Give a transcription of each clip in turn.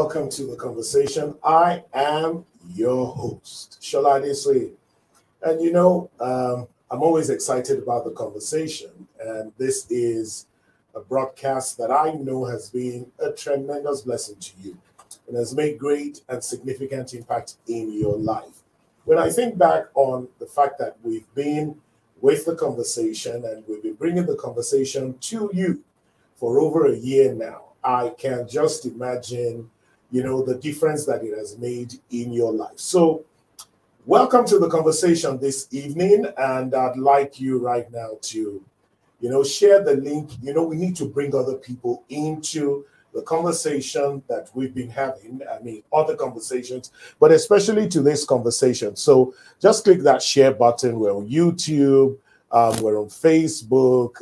welcome to the conversation. I am your host, Sola Adesoye. And I'm always excited about the conversation. And this is a broadcast that I know has been a tremendous blessing to you and has made great and significant impact in your life. When I think back on the fact that we've been with the conversation and we've been bringing the conversation to you for over a year now, I can just imagine, the difference that it has made in your life. So welcome to the conversation this evening. And I'd like you right now to, share the link. We need to bring other people into the conversation that we've been having. I mean, other conversations, but especially to this conversation. So just click that share button. We're on YouTube. We're on Facebook.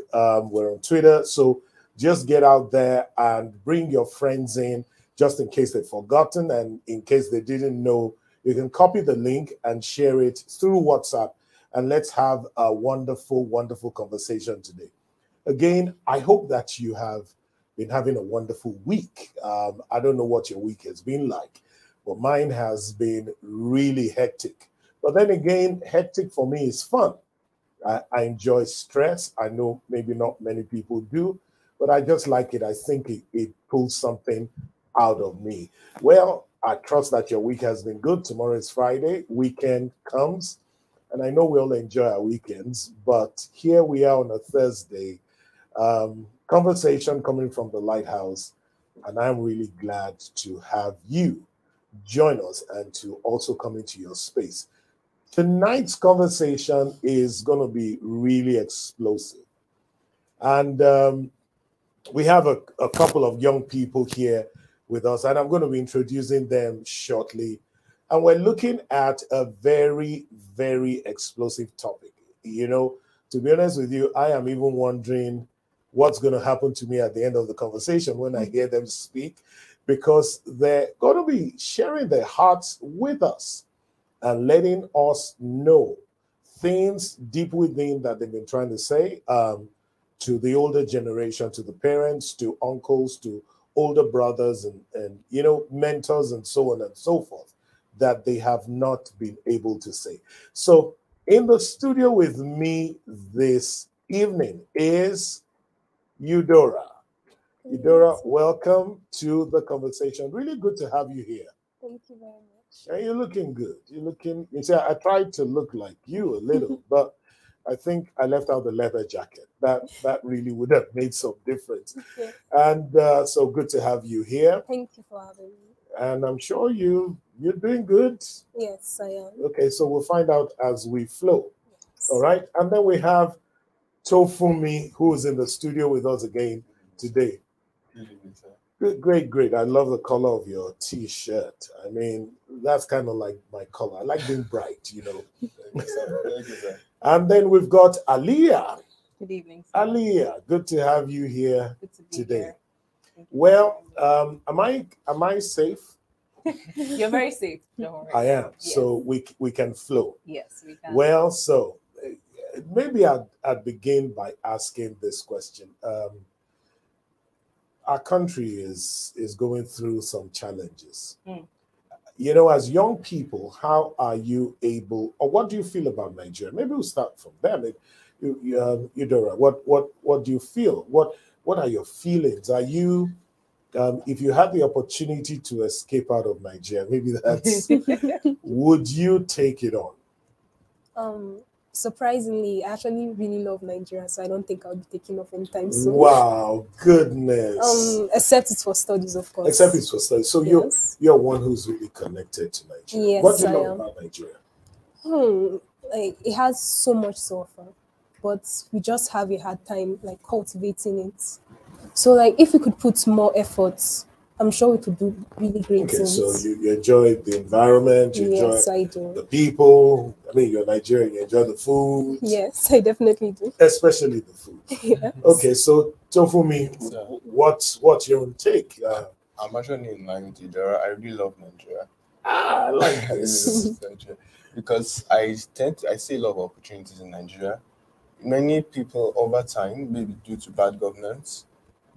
We're on Twitter. So just get out there and bring your friends in just in case they've forgotten and in case they didn't know. You can copy the link and share it through WhatsApp. And let's have a wonderful, wonderful conversation today. Again, I hope that you have been having a wonderful week. I don't know what your week has been like, but mine has been really hectic. But then again, hectic for me is fun. I enjoy stress. I know maybe not many people do, but I just like it. I think it pulls something out of me. Well, I trust that your week has been good. Tomorrow is Friday. Weekend comes, and I know we all enjoy our weekends, but here we are on a Thursday. Conversation coming from the Lighthouse, and I'm really glad to have you join us and to also come into your space. Tonight's conversation is going to be really explosive. And we have a couple of young people here with us, and I'm going to be introducing them shortly. And we're looking at a very, very explosive topic. To be honest with you, I am even wondering what's going to happen to me at the end of the conversation when I hear them speak, because they're going to be sharing their hearts with us and letting us know things deep within that they've been trying to say to the older generation, to the parents, to uncles, to older brothers and mentors and so on and so forth that they have not been able to say. So in the studio with me this evening is Eudora. Eudora, welcome to the conversation. Really good to have you here. Thank you very much. And you're looking good. You see, I tried to look like you a little, but I think I left out the leather jacket. That really would have made some difference. Okay. And so good to have you here. Thank you for having me. And I'm sure you're doing good. Yes, I am. Okay, so we'll find out as we flow. Yes. All right. And then we have Tofumi, who is in the studio with us again today. Good, great. I love the color of your t-shirt. I mean, that's kind of like my color. I like being bright, Thank you, sir. And then we've got Aliyah. Good evening, sir. Aliyah, good to have you here Good to be today. here. Thank you. Well, am I safe? You're very safe. Don't worry. I am. Yes. So we can flow. Yes, we can. Well, so maybe I'd begin by asking this question. Our country is going through some challenges. As young people, how are you able, or what do you feel about Nigeria? Maybe we'll start from there. Eudora, what do you feel? What are your feelings? Are you, if you had the opportunity to escape out of Nigeria, maybe that's, would you take it on? Surprisingly, I actually really love Nigeria, so I don't think I'll be taking off anytime soon. Wow, goodness. Except it's for studies, of course. Except it's for studies. So Yes. you're one who's really connected to Nigeria. Yes, What do you I love am. about Nigeria? It has so much to offer, but we just have a hard time cultivating it. So if we could put more efforts, I'm sure we could do really great Okay, things. so you enjoy the environment, you Yes, enjoy I do. the people. I mean, you're Nigerian, you enjoy the food. Yes, I definitely do. Especially the food. Yes. Okay, so Tofumi, Sir. what's your own take? I'm actually in line with Eudora. I really love Nigeria. I like I really this. love Nigeria because I see a lot of opportunities in Nigeria. Many people over time, maybe due to bad governance,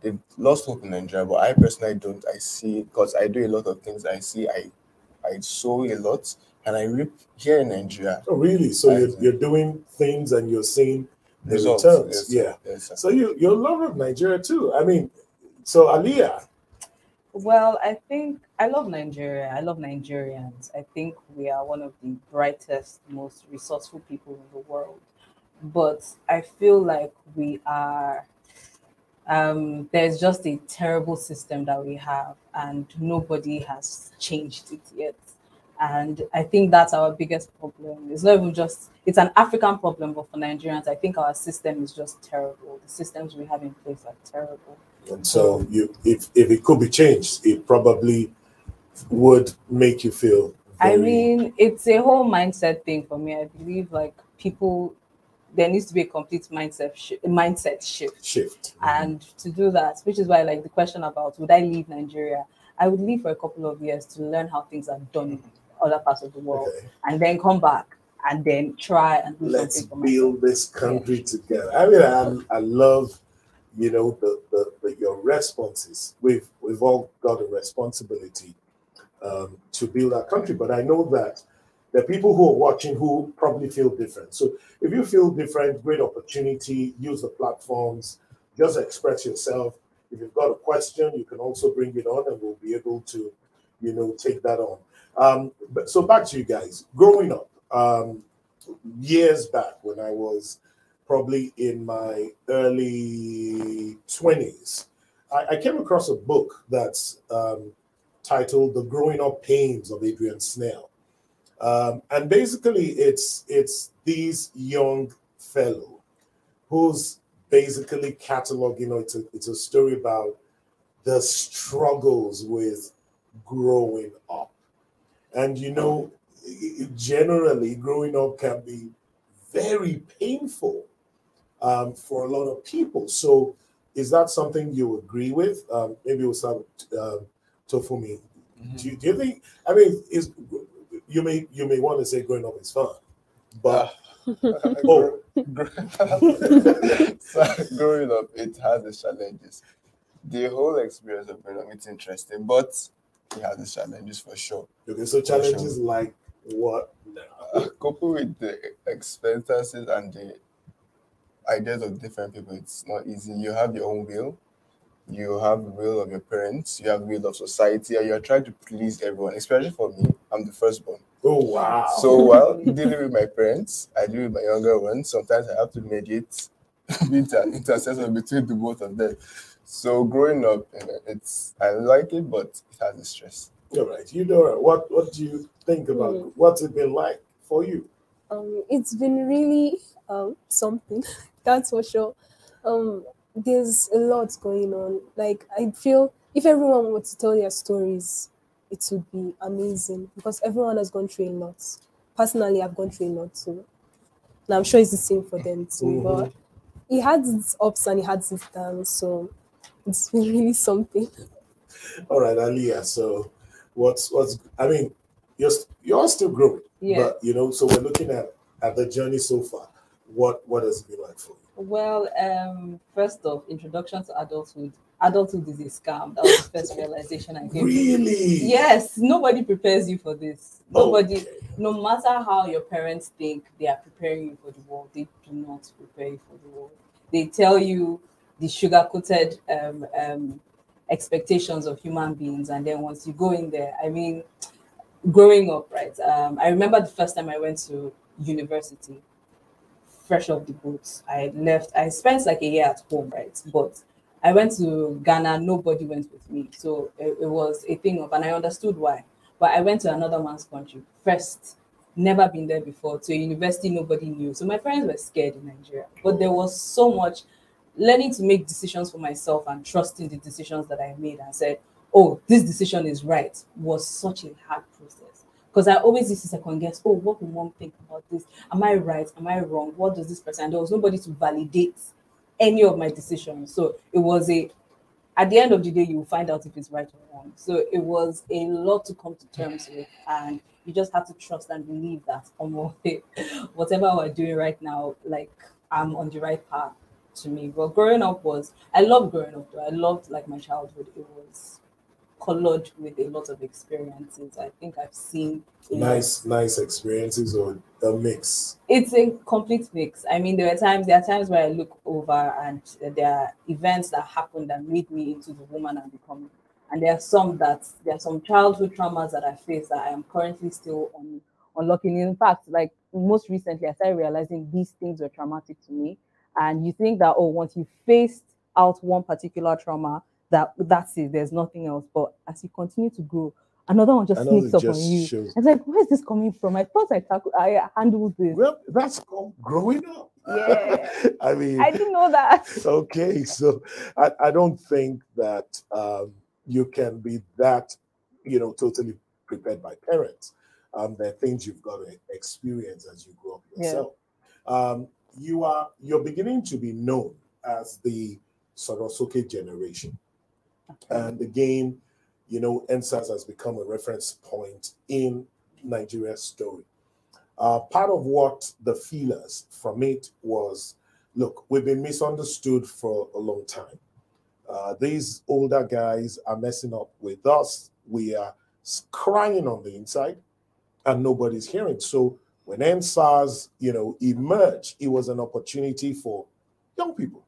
they've lost hope in Nigeria, but I personally don't. I see, because I do a lot of things. I sow a lot, and I reap here in Nigeria. Oh, really? So I you're doing things and you're seeing the results. returns. Yes, sir. Yeah. Yes, sir. So you're a lover of Nigeria too. I mean, so Aliyah, Well, I think I love Nigeria. I love Nigerians. I think we are one of the brightest, most resourceful people in the world. But I feel like we are, there's just a terrible system that we have, and nobody has changed it yet. And I think that's our biggest problem. It's not even just, it's an African problem, but for Nigerians, I think our system is just terrible. The systems we have in place are terrible. and so if it could be changed, it probably would make you feel I very mean, it's a whole mindset thing for me. I believe like people, there needs to be a complete mindset shift. shift. And to do that, which is why like the question about would I leave Nigeria, I would leave for a couple of years to learn how things are done in other parts of the world, Okay. and then come back and then try and do Let's something for myself. build this country together. I mean, I love, you know, the your responses. We've all got a responsibility to build our country, but I know that there are people who are watching who probably feel different. So if you feel different, great opportunity, use the platforms, just express yourself. If you've got a question, you can also bring it on and we'll be able to, you know, take that on. But so back to you guys. Growing up, years back when I was probably in my early 20s, I came across a book that's titled The Growing Up Pains of Adrian Snell. And basically it's these young fellow who's basically catalog, you know, it's a story about the struggles with growing up. And you know, generally growing up can be very painful for a lot of people. So is that something you agree with? Maybe we'll start with Tofumi. Do you think, I mean, you may want to say growing up is fun, but So, growing up, it has its challenges. The whole experience of growing up, it's interesting, but it has its challenges for sure. okay, so challenges like what now? Coupled with the expenses and the ideas of different people, it's not easy. You have your own will, you have the will of your parents, you have the will of society, and you're trying to please everyone. Especially for me, I'm the firstborn. Oh wow. So while dealing with my parents, I deal with my younger ones. Sometimes I have to mediate, be intercessor between the both of them. So growing up, I like it, but it has its stress. All right, you know what do you think about what's it been like for you? It's been really something, that's for sure. There's a lot going on. Like I feel if everyone were to tell their stories, it would be amazing because everyone has gone through a lot. Personally, I've gone through a lot too. And I'm sure it's the same for them too. But it had its ups and it had its downs, so it's been really something. All right, Aliyah. So what's I mean, you're still growing, Yeah. but you know, so we're looking at the journey so far. What has it been like for you? Well, first off, introduction to adulthood. Adulthood is a scam. That was the first realization I came to. Really? Yes, nobody prepares you for this. Nobody, Okay. no matter how your parents think they are preparing you for the world, they do not prepare you for the world. They tell you the sugar-coated expectations of human beings, and then once you go in there, I mean, growing up, right? I remember the first time I went to university, fresh off the boat. I spent like a year at home, right? But I went to Ghana, nobody went with me. So it was a thing of, and I understood why. But I went to another man's country first, never been there before, to a university nobody knew. So my parents were scared in Nigeria. But there was so much learning to make decisions for myself and trusting the decisions that I made and said, oh, this decision is right, was such a hard process. Because I always used to second guess, oh, what will mom think about this? Am I right? Am I wrong? What does this person? And there was nobody to validate any of my decisions. So it was at the end of the day, you will find out if it's right or wrong. So it was a lot to come to terms with. And you just have to trust and believe that whatever we're doing right now, like I'm on the right path. to me. But growing up I loved growing up though. I loved like my childhood. It was colored with a lot of experiences. I think I've seen a lot. Nice experiences, or a mix. It's a complete mix. I mean, there are times where I look over and there are events that happened that made me into the woman I'm becoming. And there are some childhood traumas that I face that I am currently still unlocking. In fact, like most recently, I started realizing these things were traumatic to me. And you think that, oh, once you faced out one particular trauma, that's it, there's nothing else. But as you continue to grow, another one just sneaks up on you. It's like, where is this coming from? I thought I handled this. Well, that's called growing up. Yeah. I mean, I didn't know that. Okay, so I don't think that you can be that, totally prepared by parents. There are things you've got to experience as you grow up yourself. Yeah. You're beginning to be known as the Sola Adesoye generation. Okay. And again, NSAS has become a reference point in Nigeria's story. Part of what the feelers from it was, look, we've been misunderstood for a long time. These older guys are messing up with us. We are crying on the inside, and nobody's hearing. So when NSAS, emerged, it was an opportunity for young people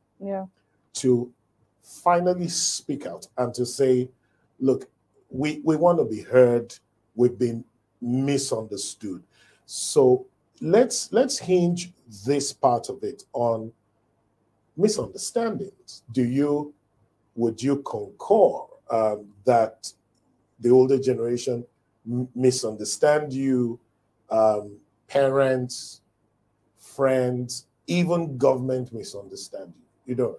to finally speak out and to say, look, we want to be heard. We've been misunderstood. So let's hinge this part of it on misunderstandings. Would you concur that the older generation misunderstand you, parents, friends, even government misunderstand you? You don't?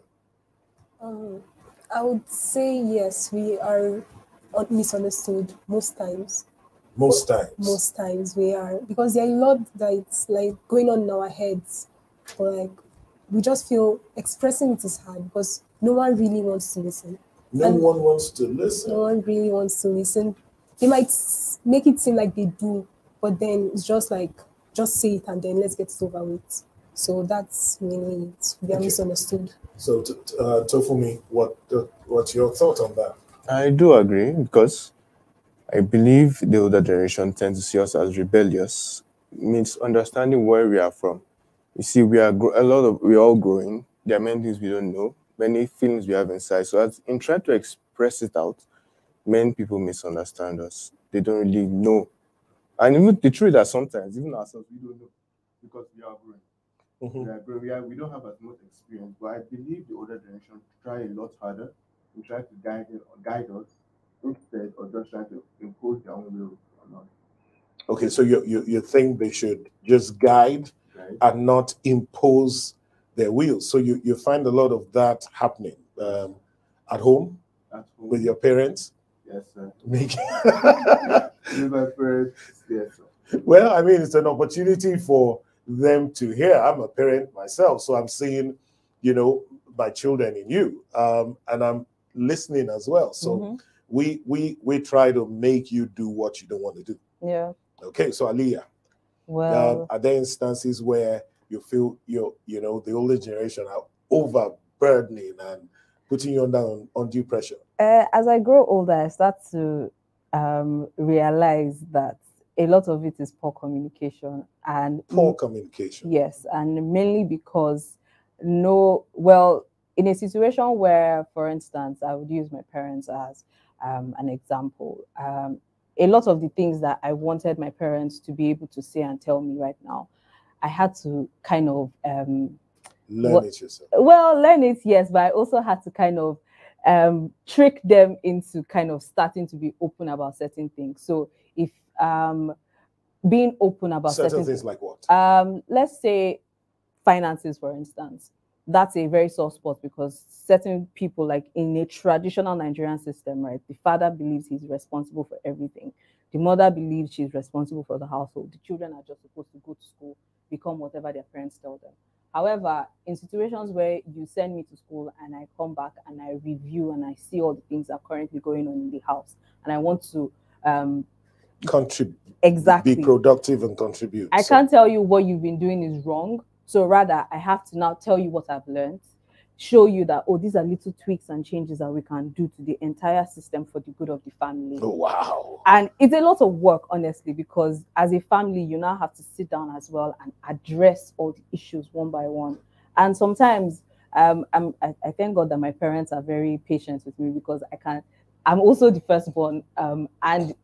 I would say yes, we are misunderstood most times. Most times? Most times we are, because there are a lot that's like going on in our heads, but like we just feel expressing it is hard because no one really wants to listen. No one wants to listen. No one really wants to listen. They might make it seem like they do, but then it's just like, just say it and then let's get it over with. So that's really it. We are misunderstood. So, Tofumi, what's your thought on that? I do agree, because I believe the older generation tends to see us as rebellious. It means understanding where we are from. You see, we're all growing. There are many things we don't know, many feelings we have inside. So in trying to express it out, many people misunderstand us. They don't really know. And even the truth that sometimes, even ourselves, we don't know, because we are growing. Mm-hmm. We don't have as much experience, but I believe the older generation try a lot harder to try to guide us instead of just trying to impose their own will on us. Okay, so you think they should just guide and not impose their will. So you find a lot of that happening at home with your parents? Yes, sir. With my parents, yes, sir. Well, I mean, it's an opportunity for them to hear. I'm a parent myself, so I'm seeing, my children in you, and I'm listening as well. So we try to make you do what you don't want to do. Yeah. Okay, so Aliyah, well, are there instances where you feel the older generation are overburdening and putting you under undue pressure? As I grow older, I start to realize that a lot of it is poor communication. And poor communication. Yes, and mainly because in a situation where, for instance, I would use my parents as an example. A lot of the things that I wanted my parents to be able to say and tell me right now, I had to kind of learn it yourself. Well, learn it, yes, but I also had to kind of trick them into kind of starting to be open about certain things. So if being open about certain things like what? Let's say finances, for instance. That's a very soft spot because certain people, like in a traditional Nigerian system, right, the father believes he's responsible for everything. The mother believes she's responsible for the household. The children are just supposed to go to school, become whatever their parents tell them. However, in situations where you send me to school and I come back and I review and I see all the things that are currently going on in the house, and I want to contribute, exactly, be productive and contribute. I can't tell you what you've been doing is wrong. So rather, I have to now tell you what I've learned. show you that, oh, these are little tweaks and changes that we can do to the entire system for the good of the family. Oh, wow. And it's a lot of work, honestly, because as a family, you now have to sit down as well and address all the issues one by one. And sometimes I thank God that my parents are very patient with me, because I'm also the firstborn, and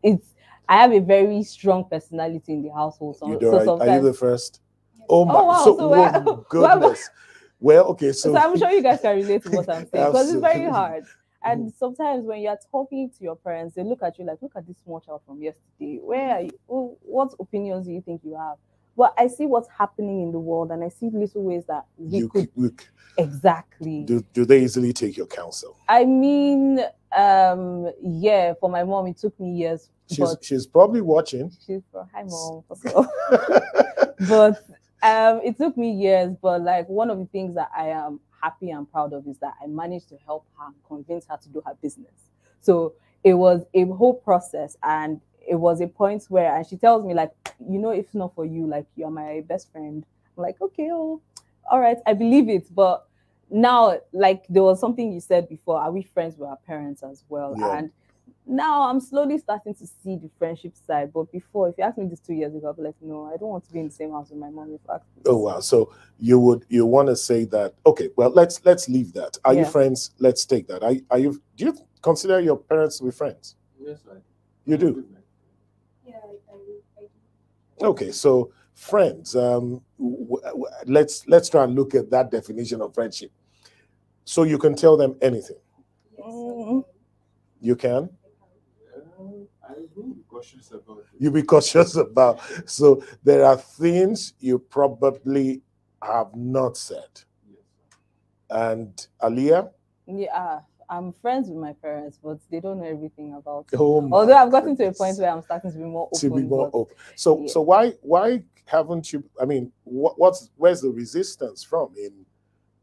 I have a very strong personality in the household. So, You do, so are you the first? Oh my, wow, so goodness. Well, okay, so I'm sure you guys can relate to what I'm saying, because it's very Absolutely. hard. And sometimes when you're talking to your parents, they look at you like, look at this small child from yesterday. Where are you? What opinions do you think you have? But I see what's happening in the world, and I see little ways that we could exactly. Do they easily take your counsel? I mean, yeah. For my mom, it took me years. She's probably watching. Hi, mom. But it took me years. But like, one of the things that I am happy and proud of is that I managed to help her and convince her to do her business. So it was a whole process, and it was a point where, and she tells me like, you know, if not for you, like, you're my best friend. I'm like, okay, oh, all right, I believe it. But now, like, there was something you said before, are we friends with our parents as well? Yeah. And now I'm slowly starting to see the friendship side. But before, if you asked me this 2 years ago, I'd be like, no, I don't want to be in the same house with my mom. In fact. Oh wow! So you want to say that? Okay, well, let's leave that. Are you friends? Let's take that. Are you? Do you consider your parents to be friends? Yes, I do. You do. Yeah, I do. Okay, so friends. Let's try and look at that definition of friendship. So you can tell them anything. Yes, You can. I will be cautious about it. You be cautious about. So there are things you probably have not said. Yes. And Aliyah? Yeah, I'm friends with my parents, but they don't know everything about it. Oh my Although I've gotten to a goodness. point where I'm starting to be more open. To be more but- open. So yeah. so why haven't you? I mean, where's the resistance from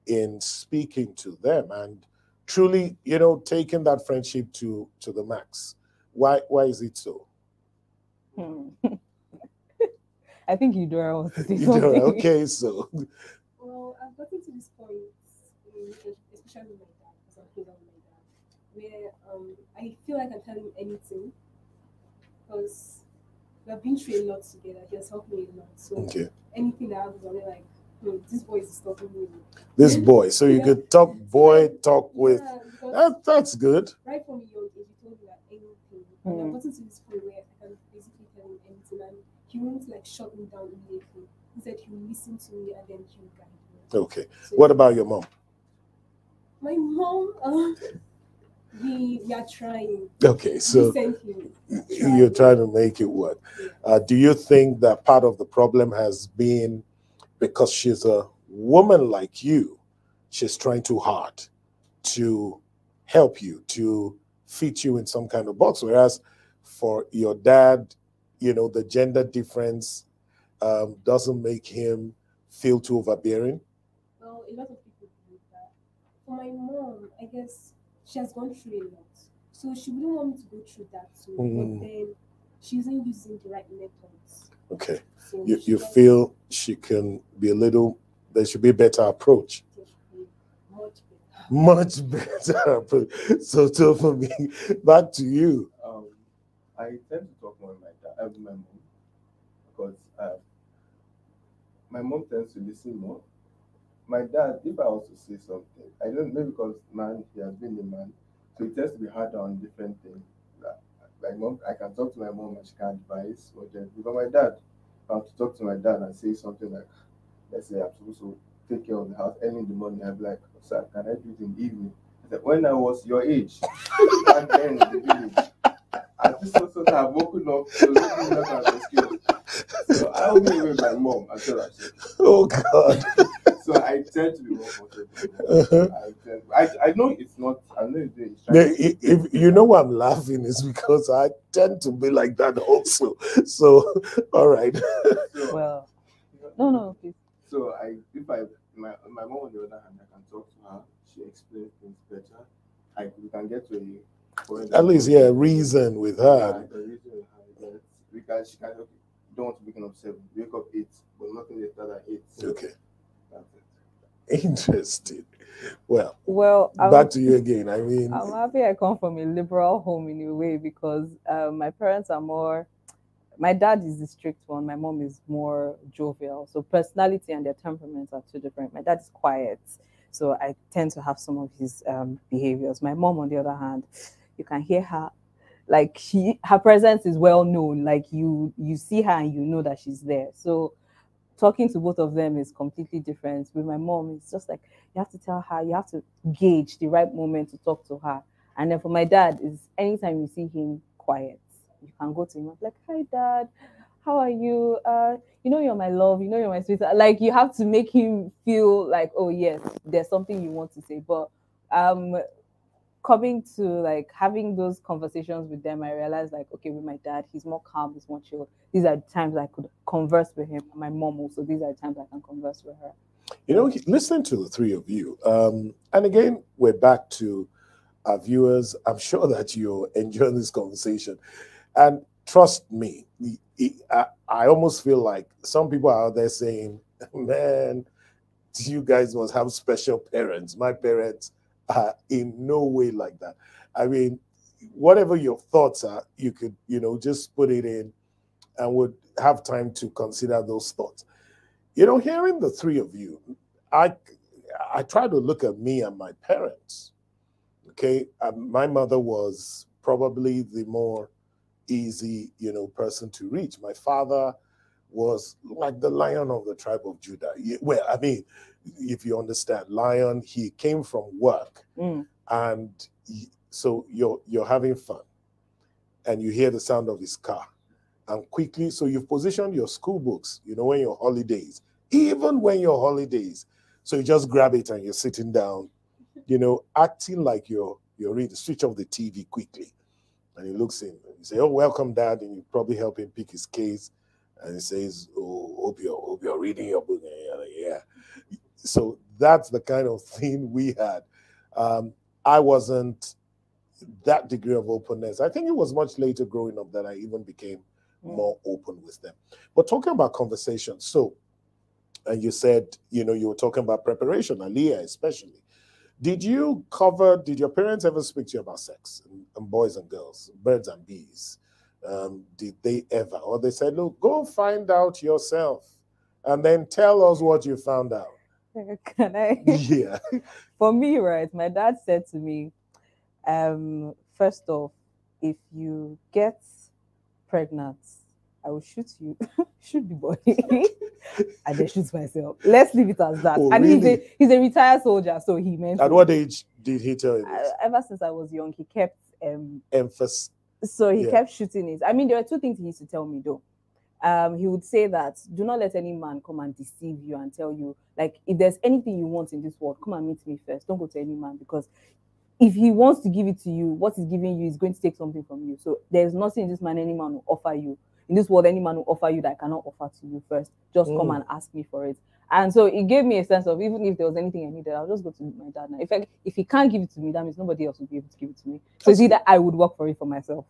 in speaking to them and truly, you know, taking that friendship to the max? Why is it so? I think Eudora wants to say You know, something. okay, so Well, I've gotten to this point in relationship, especially with my dad, because I'm closer with my dad, where I feel like I can tell him anything, because we've been through a lot together. He has helped me a lot. So okay. anything that happens, I'm like, this boy is stopping me. This boy, so you could talk with. Yeah, because That's good. right from a young age, he told me that anything. And I've gotten to this point where I can basically tell him anything, and he won't like shut me down immediately. He said he will listen to me and then he will guide me. Okay. What about your mom? My mom, we are trying. Okay, so Recently, you're trying to make it work. Do you think that part of the problem has been because she's a woman like you, she's trying too hard to help you, to fit you in some kind of box, whereas for your dad, you know, the gender difference doesn't make him feel too overbearing? Well, a lot of people believe that. For my mom, I guess she has gone through a lot. So she wouldn't want me to go through that too. But then she isn't using the right methods. Okay. So You feel she can be there should be a better approach. Much better approach. So for me, back to you. I tend to talk more with my dad, with my mom, because my mom tends to listen more. My dad, if I was to say something, I don't know, because he has been a man, so it tends to be harder on different things. Like mom, I can talk to my mom and she can advise, because my dad, if I have to talk to my dad and say something like, let's say I'm supposed to take care of the house early in the morning, I'd be like, sir, can I do it in the evening? I said, when I was your age, back then in the village, I just also have woken up, so I'll be with my mom until I say, oh God. So I tend to be more comfortable. I know it's not. I know it's if you know why I'm laughing is because I tend to be like that also. So, all right. So, well, no, please. So my mom on the other hand, I can talk to her. She explains things better. We can get to a point. At least, yeah, reason with her. The reason with her. She can. Okay, you don't want to wake up 7. Wake up 8, but nothing later than 8. So okay. that's it. Interesting. Well, Well, back to you again. I mean, I'm happy I come from a liberal home in a way because my parents are more. My dad is the strict one. My mom is more jovial. So personality and their temperaments are two different. My dad is quiet, so I tend to have some of his behaviors. My mom, on the other hand, you can hear her, like her presence is well known. Like you see her and you know that she's there. So talking to both of them is completely different. With my mom, it's just like you have to tell her, you have to gauge the right moment to talk to her. And then for my dad, is anytime you see him quiet, you can go to him and be like, "Hi, Dad, how are you? You know you're my love. You know you're my sweetheart." Like you have to make him feel like, oh yes, there's something you want to say. But um, coming to like having those conversations with them, I realized like, okay, with my dad, he's more calm, he's more chill. These are the times I could converse with him. My mom also, these are the times I can converse with her. you know, listening to the three of you, and again, we're back to our viewers. I'm sure that you're enjoying this conversation. And trust me, I almost feel like some people are out there saying, man, you guys must have special parents. My parents are in no way like that. I mean, whatever your thoughts are, you could, you know, just put it in and would have time to consider those thoughts. You know, hearing the three of you, I try to look at me and my parents. Okay, my mother was probably the more easy, you know, person to reach. My father was like the lion of the tribe of Judah. Well, I mean, if you understand, lion, he came from work, and so you're having fun, and you hear the sound of his car, and quickly, so you've positioned your school books, you know, when your holidays, even when your holidays, so you just grab it and you're sitting down, you know, acting like you're reading. Switch off the TV quickly. And he looks in and you say, "Oh, welcome, Dad," and you probably help him pick his case. And he says, "Oh, hope you're reading your book." Yeah. So that's the kind of thing we had. I wasn't that degree of openness. I think it was much later growing up that I even became more open with them. But talking about conversation, so, and you said, you know, you were talking about preparation, Aliyah especially. Did your parents ever speak to you about sex and boys and girls, birds and bees? Did they ever? Or they said, "Look, go find out yourself and then tell us what you found out." Can I? Yeah. For me, right, my dad said to me, first off, if you get pregnant, I will shoot you, shoot the boy, and then shoot myself. Let's leave it as that. Oh, and really? he's a retired soldier, so he meant. At what age did he tell you this? Ever since I was young, he kept emphasis. So he kept shooting it. I mean, there were two things he used to tell me though. He would say that do not let any man come and deceive you and tell you, like, if there's anything you want in this world, come and meet me first. Don't go to any man, because if he wants to give it to you, what he's giving you is going to take something from you. So there's nothing in this man any man will offer you. In this world, any man will offer you that I cannot offer to you first. Just come and ask me for it. And so it gave me a sense of, even if there was anything I needed, I'll just go to my dad now. If he can't give it to me, that means nobody else will be able to give it to me. So it's either I would work for it for myself.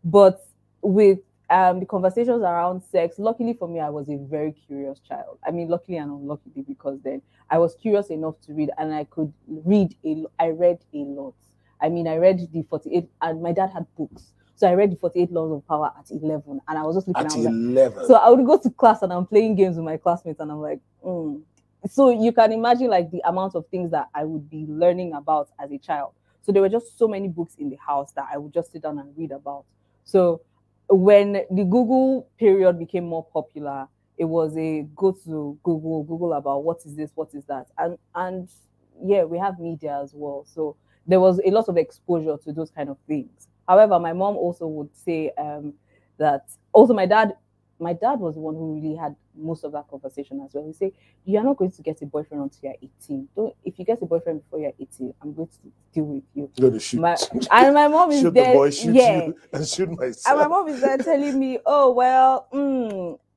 But with the conversations around sex, luckily for me, I was a very curious child. I mean, luckily and unluckily, because then I was curious enough to read, and I could read I read a lot. I mean, I read the 48, and my dad had books. So I read the 48 Laws of Power at 11, and I was just looking at 11. So I would go to class and I'm playing games with my classmates, and I'm like, So you can imagine like the amount of things that I would be learning about as a child. So there were just so many books in the house that I would just sit down and read about. So when the Google period became more popular, it was a go to Google about what is this, what is that, and yeah, we have media as well. So there was a lot of exposure to those kind of things. However, my mom also would say that also my dad was the one who really had most of that conversation as well. He say, "You are not going to get a boyfriend until you're 18. If you get a boyfriend before you're 18, I'm going to deal with you." Go to shoot. And my mom is shoot there. The boy, shoot you, and shoot myself. And my mom is there telling me, "Oh well,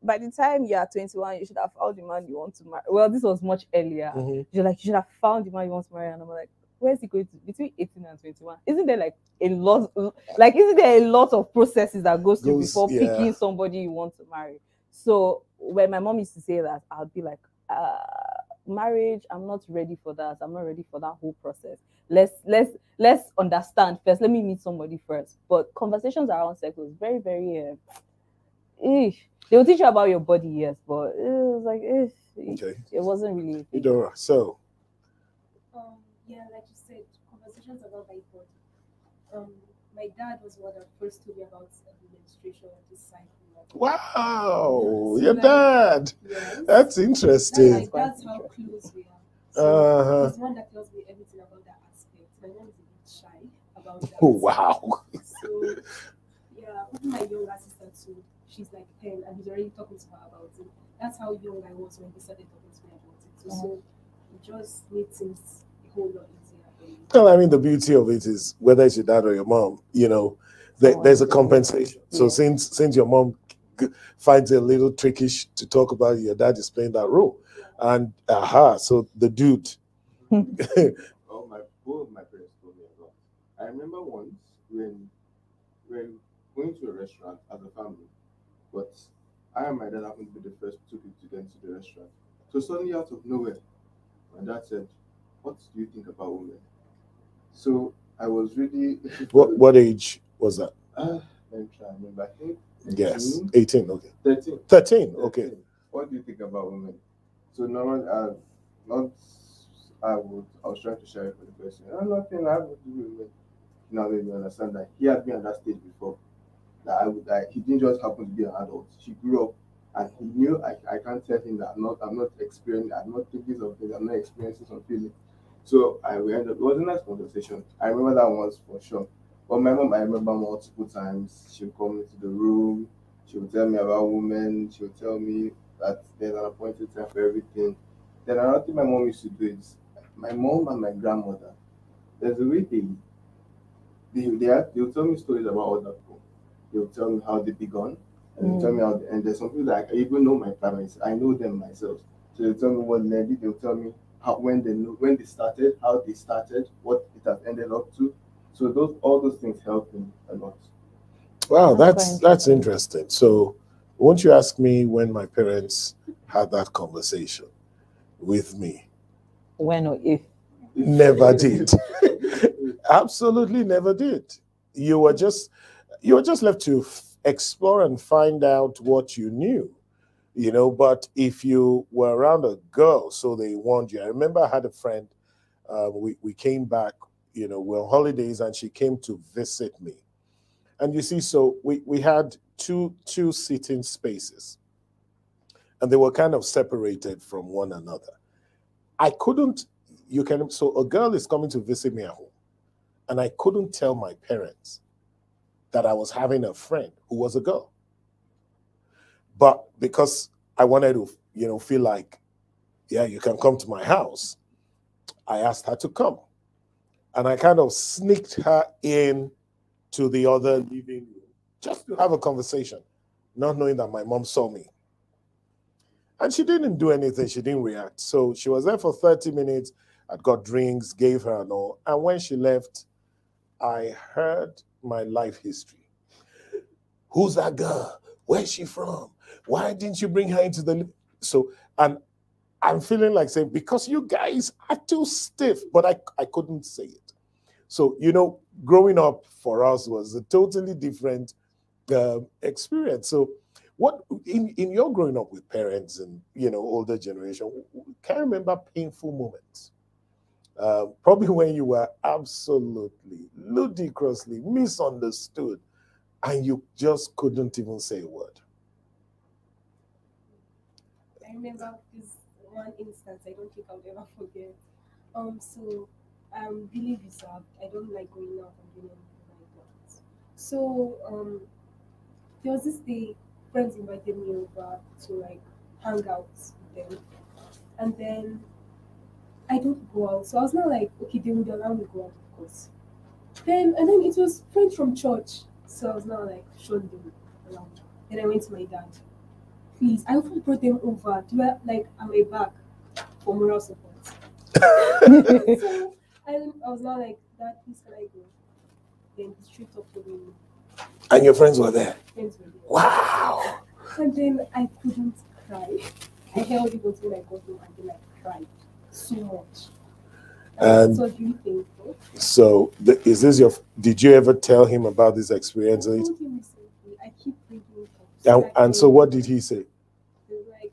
by the time you are 21, you should have found the man you want to marry." Well, this was much earlier. You're like, you should have found the man you want to marry, and I'm like, where's he going to between 18 and 21? Isn't there like a lot, isn't there a lot of processes that goes through before picking somebody you want to marry? So when my mom used to say that, I'd be like, marriage, I'm not ready for that. I'm not ready for that whole process. Let's understand first. Let me meet somebody first. But conversations around sex was very, very they will teach you about your body, yes, but it was like Okay. it wasn't really. Eudora, so Yeah, like you said, conversations about my body. My dad was one that first told me about menstruation and this cycle. wow, So your like, dad. yes, That's interesting. that's how close we are. So he's one that tells me everything about that aspect. My mom is a bit shy about that. Wow. So yeah, even my younger sister too. She's like 10 and he's already talking to her about it. That's how young I was when he started talking to me about it. So it just made things a whole lot easier. Well, I mean, the beauty of it is whether it's your dad or your mom, there's a compensation. So since your mom finds it a little trickish to talk about it, your dad is playing that role. And so the dude. Both of my parents told me as well. I remember once when going to a restaurant as a family, but I and my dad happened to be the first two people to get into the restaurant. So suddenly out of nowhere, my dad said, "What do you think about women?" So I was really What age was that? Let me try and remember. I think 18, yes, 18. Okay, 13. 13. Okay. What do you think about women? So normally, I was trying to share it for the person. I'm nothing. I would do women. Now let me understand that he had been at that stage before. That he didn't just happen to be an adult. He grew up, and he knew I can't tell him that I'm not experiencing. I'm not thinking of things. I'm not experiencing some feelings. So we ended up. It was a nice conversation. I remember that once for sure. But my mom, I remember multiple times. She would come into the room. She would tell me about women. She would tell me that there's an appointed time for everything. Then another thing my mom used to do is my mom and my grandmother. There's a way they'll tell me stories about other people. They'll tell me how they begun, and they'll tell me how. And there's some people that I even know my parents. I know them myself. So they'll tell me what they did. They'll tell me how when they started, how they started, what it has ended up to. So all those things help me a lot. Wow, that's interesting. So, won't you ask me when my parents had that conversation with me? When or if? Never did. Absolutely never did. You were just left to explore and find out what you knew, But if you were around a girl, so they warned you. I remember I had a friend. We came back, we're on holidays, and she came to visit me. And you see, so we had two sitting spaces, and they were kind of separated from one another. I couldn't. So a girl is coming to visit me at home, and I couldn't tell my parents that I was having a friend who was a girl. But because I wanted to, feel like, yeah, you can come to my house, I asked her to come. And I kind of sneaked her in to the other living room just to have a conversation, not knowing that my mom saw me. And she didn't do anything. She didn't react. So she was there for 30 minutes. I'd got drinks, gave her and all. And when she left, I heard my life history. Who's that girl? Where's she from? Why didn't you bring her into the... So, and I'm feeling like saying, because you guys are too stiff, but I couldn't say it. So, growing up for us was a totally different experience. So what, in your growing up with parents and, older generation, can you remember painful moments? Probably when you were absolutely, ludicrously misunderstood and you just couldn't even say a word. I remember this one instance I don't think I'll ever forget. So I'm really reserved. I don't like going out and doing anything like that. So there was this day friends invited me over to like hang out with them. And then I don't go out. So I was not like, okay, they would allow me to go out, of course. And then it was friends from church. So I was not like, sure they would allow me. Then I went to my dad. Please, I often brought them over. Do I like am I back for moral support? So I was not like, Dad, please can I go? Then he straight up to me. And your friends were there? Friends were there. Wow. And then I couldn't cry. I held it until I got home and then I tried so much. And so do you think? so, is this your? Did you ever tell him about this experience? I told him recently. I keep bringing it up. And so, what did he say? He's like,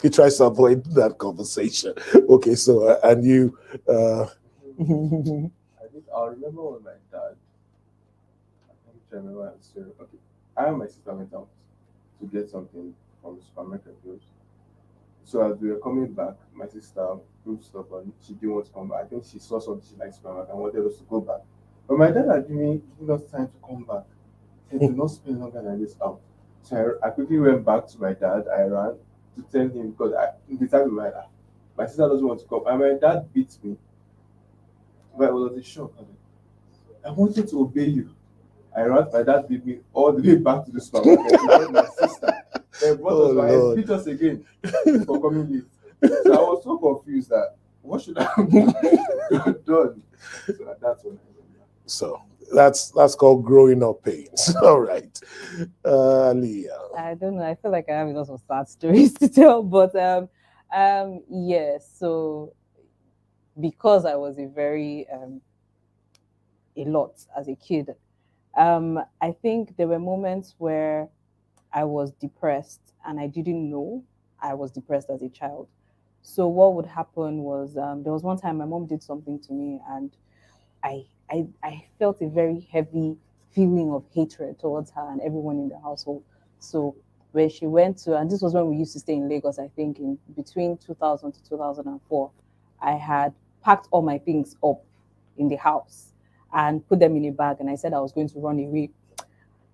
He tries to avoid that conversation. Okay, so and you. I think I'll remember when my dad. I'm trying to remember the story. Okay, I and my sister went out to get something from the supermarket clothes. So as we were coming back, my sister proved stubborn. She didn't want to come back. I think she saw something she liked supermarket and wanted us to go back. But my dad had given us time to come back. He said, do not spend longer than this out. So I quickly went back to my dad. I ran to tell him because the time my sister doesn't want to come. And my dad beat me. But it was a shock. I wanted to obey you. I ran, my dad beat me all the way back to the supermarket to get my sister. Then brought us back and beat us again for coming late. So I was so confused that what should I have done? So that's when I remember. So that's called growing up pains. All right. Leah. I don't know. I feel like I have lots of sad stories to tell, but yes. So because I was a lot as a kid, I think there were moments where I was depressed and I didn't know I was depressed as a child. So what would happen was there was one time my mom did something to me and I felt a very heavy feeling of hatred towards her and everyone in the household. So when she went to, and this was when we used to stay in Lagos, I think in between 2000 to 2004, I had packed all my things up in the house and put them in a bag. And I said I was going to run away.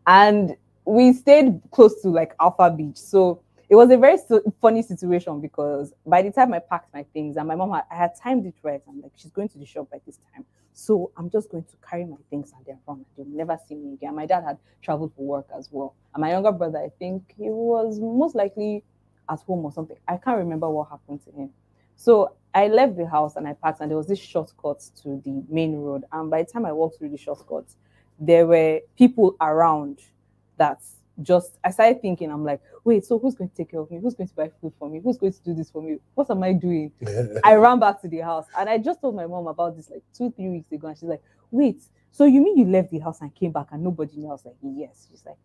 And we stayed close to like Alpha Beach. So it was a very funny situation because by the time I packed my things and my mom I had timed it right. I'm like, she's going to the shop by this time. So I'm just going to carry my things and then run. They'll never see me again. My dad had traveled for work as well. And my younger brother, I think he was most likely at home or something. I can't remember what happened to him. So I left the house and I packed and there was this shortcut to the main road. And by the time I walked through the shortcut, there were people around that just, I started thinking, I'm like, wait, so who's going to take care of me? Who's going to buy food for me? Who's going to do this for me? What am I doing? I ran back to the house and I just told my mom about this like 2-3 weeks ago. And she's like, wait, so you mean you left the house and came back and nobody knew? I was like, yes. She's like,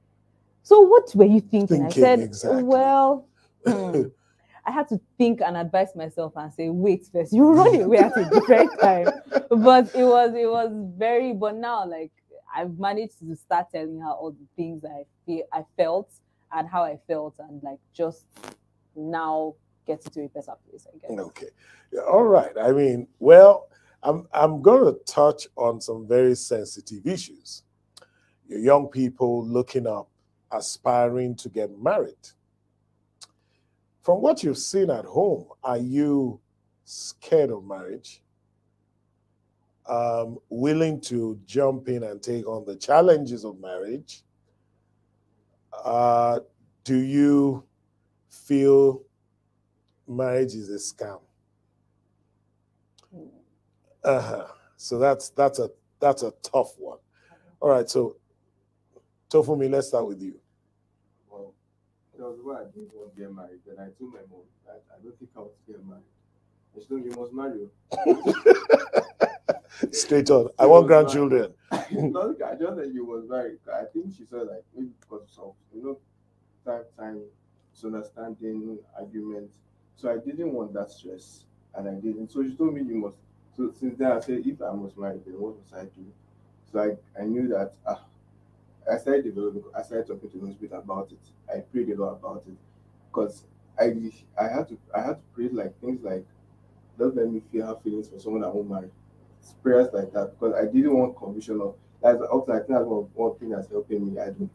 so what were you thinking? I said, exactly. Well, I had to think and advise myself and say, wait first, you run away at a different time. But it was very, but now like I've managed to start telling her all the things I felt and how I felt and like just now get to a better place, I guess. Okay. All right. I mean, well, I'm going to touch on some very sensitive issues. Your young people looking up, aspiring to get married. From what you've seen at home, are you scared of marriage? Willing to jump in and take on the challenges of marriage? Do you feel marriage is a scam? So that's a tough one. All right, so Tofumi, let's start with you. Well, that was why I didn't want to get married. Then I told my mom that I don't think I want to get married. And she told me, you must marry. Straight on. I want grandchildren. No, I just said you was married. I think she said like maybe because of time, misunderstanding, arguments. So I didn't want that stress, and I didn't. So she told me you must. So since then I said if I was married, then what must I do? So I knew that I started developing. I started talking to those people about it. I prayed a lot about it because I had to pray like things like don't let me feel have feelings for someone I won't marry. Prayers like that because I didn't want confusion of that's often I think that's one thing that's helping me. I don't.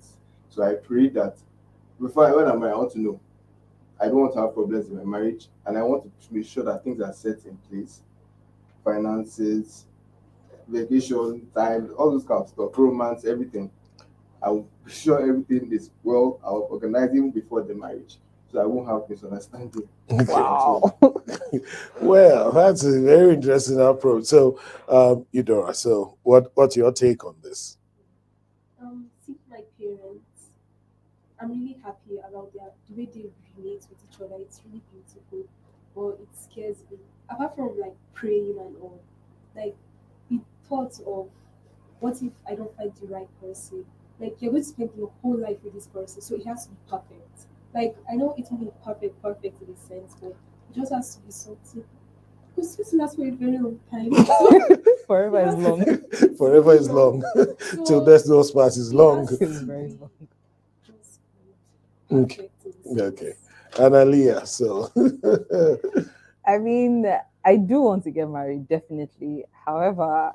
So I prayed that when I'm married, I want to know. I don't want to have problems in my marriage, and I want to make sure that things are set in place, finances, vacation time, all those kind of stuff, romance, everything. I will be sure everything is well. I will organize even before the marriage, so I won't have misunderstanding. Wow. Well, that's a very interesting approach. So, Eudora, so what's your take on this? See my parents, I'm really happy about the way they relate with each other. It's really beautiful. but it scares me. Apart from like praying and all, like the thought of what if I don't find the right person? Like you're going to spend your whole life with this person, so it has to be perfect. Like I know it will be perfect in a sense, but it just has to be something. Because this lasts for a very long time. Forever is long. Forever is long. So, Till death do us part is long. It's very long. just Okay. perfect in a Okay. sense. Analia, so I mean, I do want to get married, definitely. However,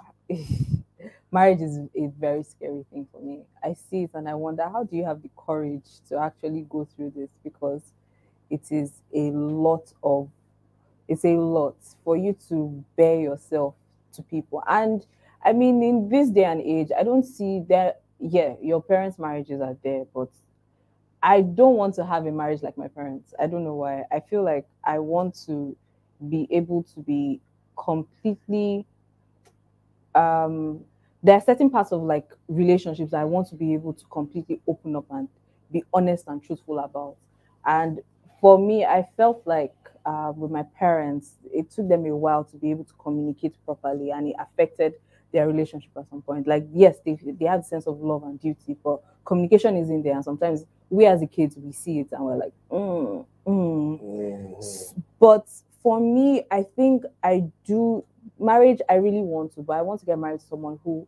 marriage is a very scary thing for me. I see it and I wonder, how do you have the courage to actually go through this? Because it is a lot of, it's a lot for you to bear yourself to people. And I mean, in this day and age, I don't see that, yeah, your parents' marriages are there, but I don't want to have a marriage like my parents. I don't know why. I feel like I want to be able to be completely there are certain parts of like relationships I want to be able to completely open up and be honest and truthful about. And for me, I felt like with my parents, it took them a while to be able to communicate properly, and it affected their relationship at some point. Like, yes, they have a sense of love and duty, but communication isn't there. And sometimes we as the kids, we see it and we're like, But for me, I think I do marriage. I really want to, but I want to get married to someone who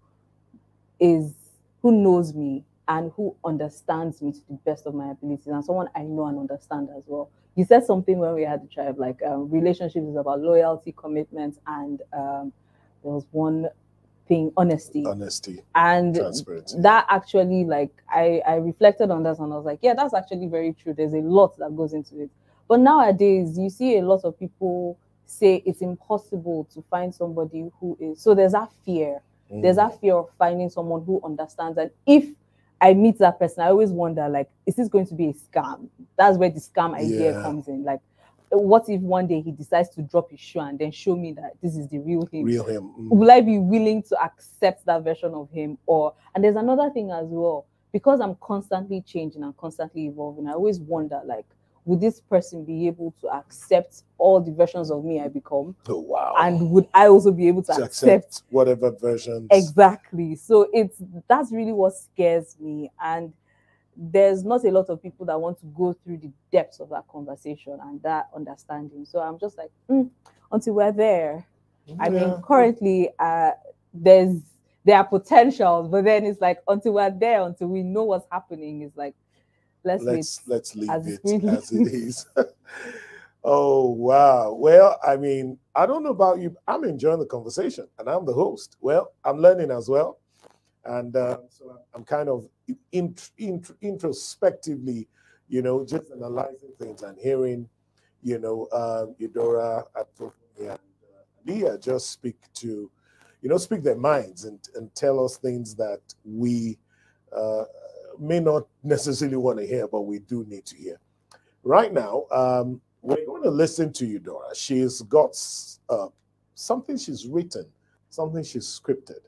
knows me and who understands me to the best of my abilities, and someone I know and understand as well. You said something when we had the tribe, like relationships is about loyalty, commitment, and there was one thing, honesty. And transparency. that actually, like, I reflected on that and I was like, yeah, that's actually very true. There's a lot that goes into it. But nowadays, you see a lot of people say it's impossible to find somebody who is. So there's that fear. There's that fear of finding someone who understands. And if I meet that person, I always wonder, like, is this going to be a scam? That's where the scam idea comes in. Like, what if one day he decides to drop his shoe and then show me that this is the real him? Will I be willing to accept that version of him? And there's another thing as well. Because I'm constantly changing and constantly evolving, I always wonder, like, would this person be able to accept all the versions of me I become? Oh, wow. And would I also be able to accept whatever versions? Exactly. So that's really what scares me. And there's not a lot of people that want to go through the depths of that conversation and that understanding. So I'm just like, until we're there. I mean, currently, there are potentials, but then it's like, until we're there, until we know what's happening, it's like, let's leave it as it is. Oh, wow. Well, I mean, I don't know about you. I'm enjoying the conversation and I'm the host. Well, I'm learning as well. And so I'm kind of introspectively, just analyzing things and hearing, Eudora and Leah just speak their minds and tell us things that we may not necessarily want to hear, but we do need to hear. Right now, we're going to listen to Eudora. She's got something she's written, something she's scripted.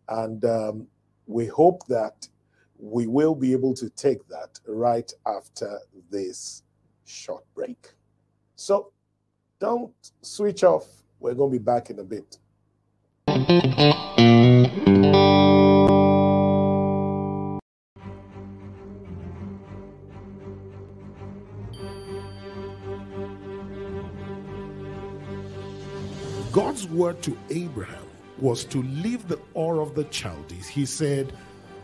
And we hope that we will be able to take that right after this short break. So don't switch off. We're going to be back in a bit. God's word to Abraham was to leave the Ur of the Chaldees. He said,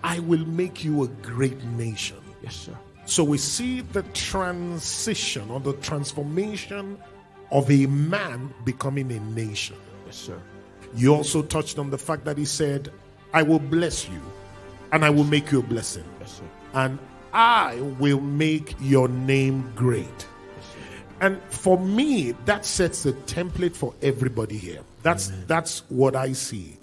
I will make you a great nation. Yes, sir. So we see the transition or the transformation of a man becoming a nation. Yes, sir. You also touched on the fact that he said, I will bless you and I will make you a blessing. Yes, sir. And I will make your name great. And for me, that sets a template for everybody here. That's what I see.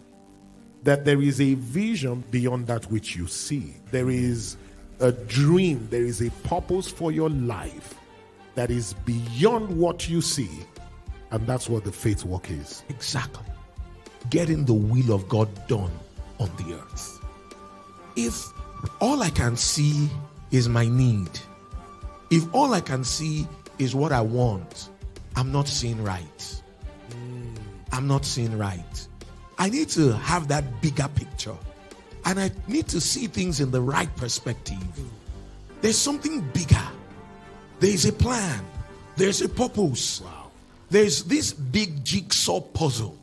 That there is a vision beyond that which you see. There is a dream. There is a purpose for your life that is beyond what you see. And that's what the faith walk is. Exactly. Getting the will of God done on the earth. If all I can see is my need, if all I can see is what I want, I'm not seeing right. I'm not seeing right. I need to have that bigger picture. And I need to see things in the right perspective. There's something bigger. There's a plan. There's a purpose. Wow. There's this big jigsaw puzzle.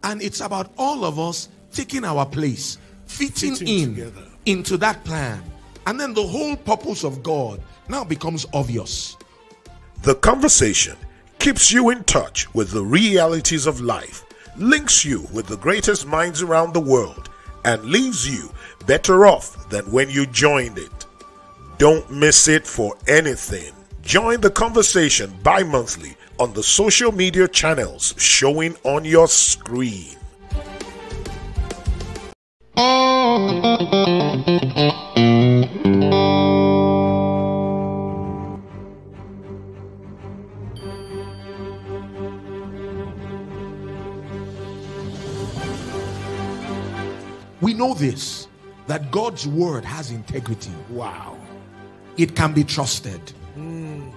And it's about all of us taking our place, fitting in together into that plan. And then the whole purpose of God now becomes obvious. The conversation keeps you in touch with the realities of life, links you with the greatest minds around the world, and leaves you better off than when you joined it. Don't miss it for anything. Join the conversation bi-monthly on the social media channels showing on your screen. We know this, that God's word has integrity. Wow. It can be trusted.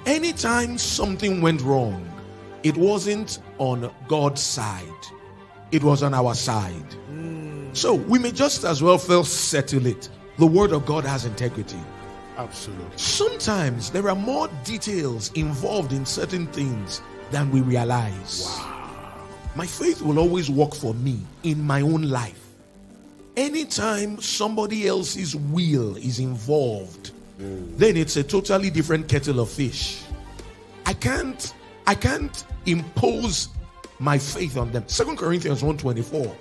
Anytime something went wrong, it wasn't on God's side. It was on our side. So we may just as well first settle it. The word of God has integrity. Absolutely. Sometimes there are more details involved in certain things than we realize. Wow. My faith will always work for me in my own life. Anytime somebody else's will is involved, then it's a totally different kettle of fish. I can't impose my faith on them. 2 Corinthians 1:24.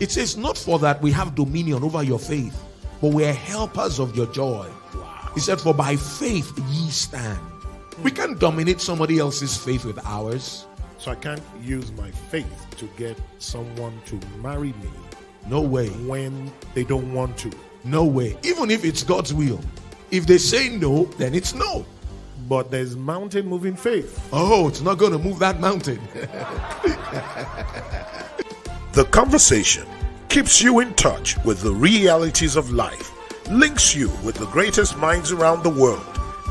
It says, not for that we have dominion over your faith, but we are helpers of your joy. Wow. He said, for by faith ye stand. We can't dominate somebody else's faith with ours. So I can't use my faith to get someone to marry me. No way. When they don't want to. No way. Even if it's God's will. If they say no, then it's no. But there's mountain moving faith. Oh, it's not going to move that mountain. The conversation keeps you in touch with the realities of life, links you with the greatest minds around the world,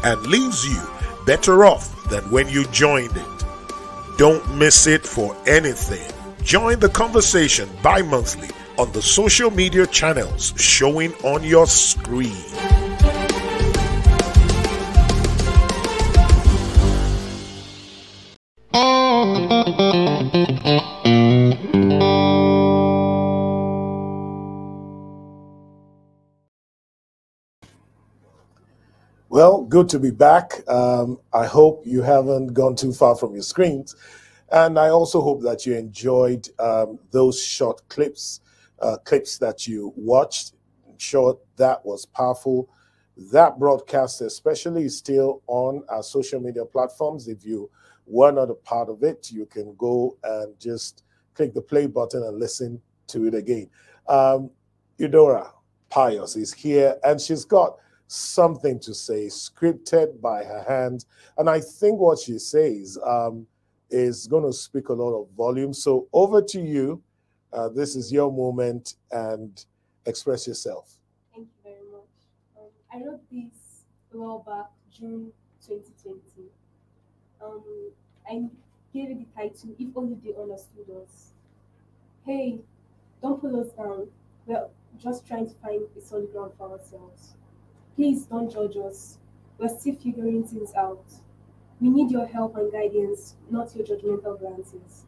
and leaves you better off than when you joined it. Don't miss it for anything. Join the conversation bi-monthly on the social media channels showing on your screen. Well, good to be back. I hope you haven't gone too far from your screens. And I also hope that you enjoyed those short clips that you watched. I'm sure that was powerful. That broadcast especially is still on our social media platforms. If you were not a part of it, you can go and just click the play button and listen to it again. Eudora Pius is here, and she's got something to say, scripted by her hand. And I think what she says is going to speak a lot of volume. So over to you. This is your moment, and express yourself. Thank you very much. I wrote this a while back, June 2020. I gave it the title, If Only They Understood Us. Hey, don't pull us down. We're just trying to find a solid ground for ourselves. Please don't judge us. We're still figuring things out. We need your help and guidance, not your judgmental glances.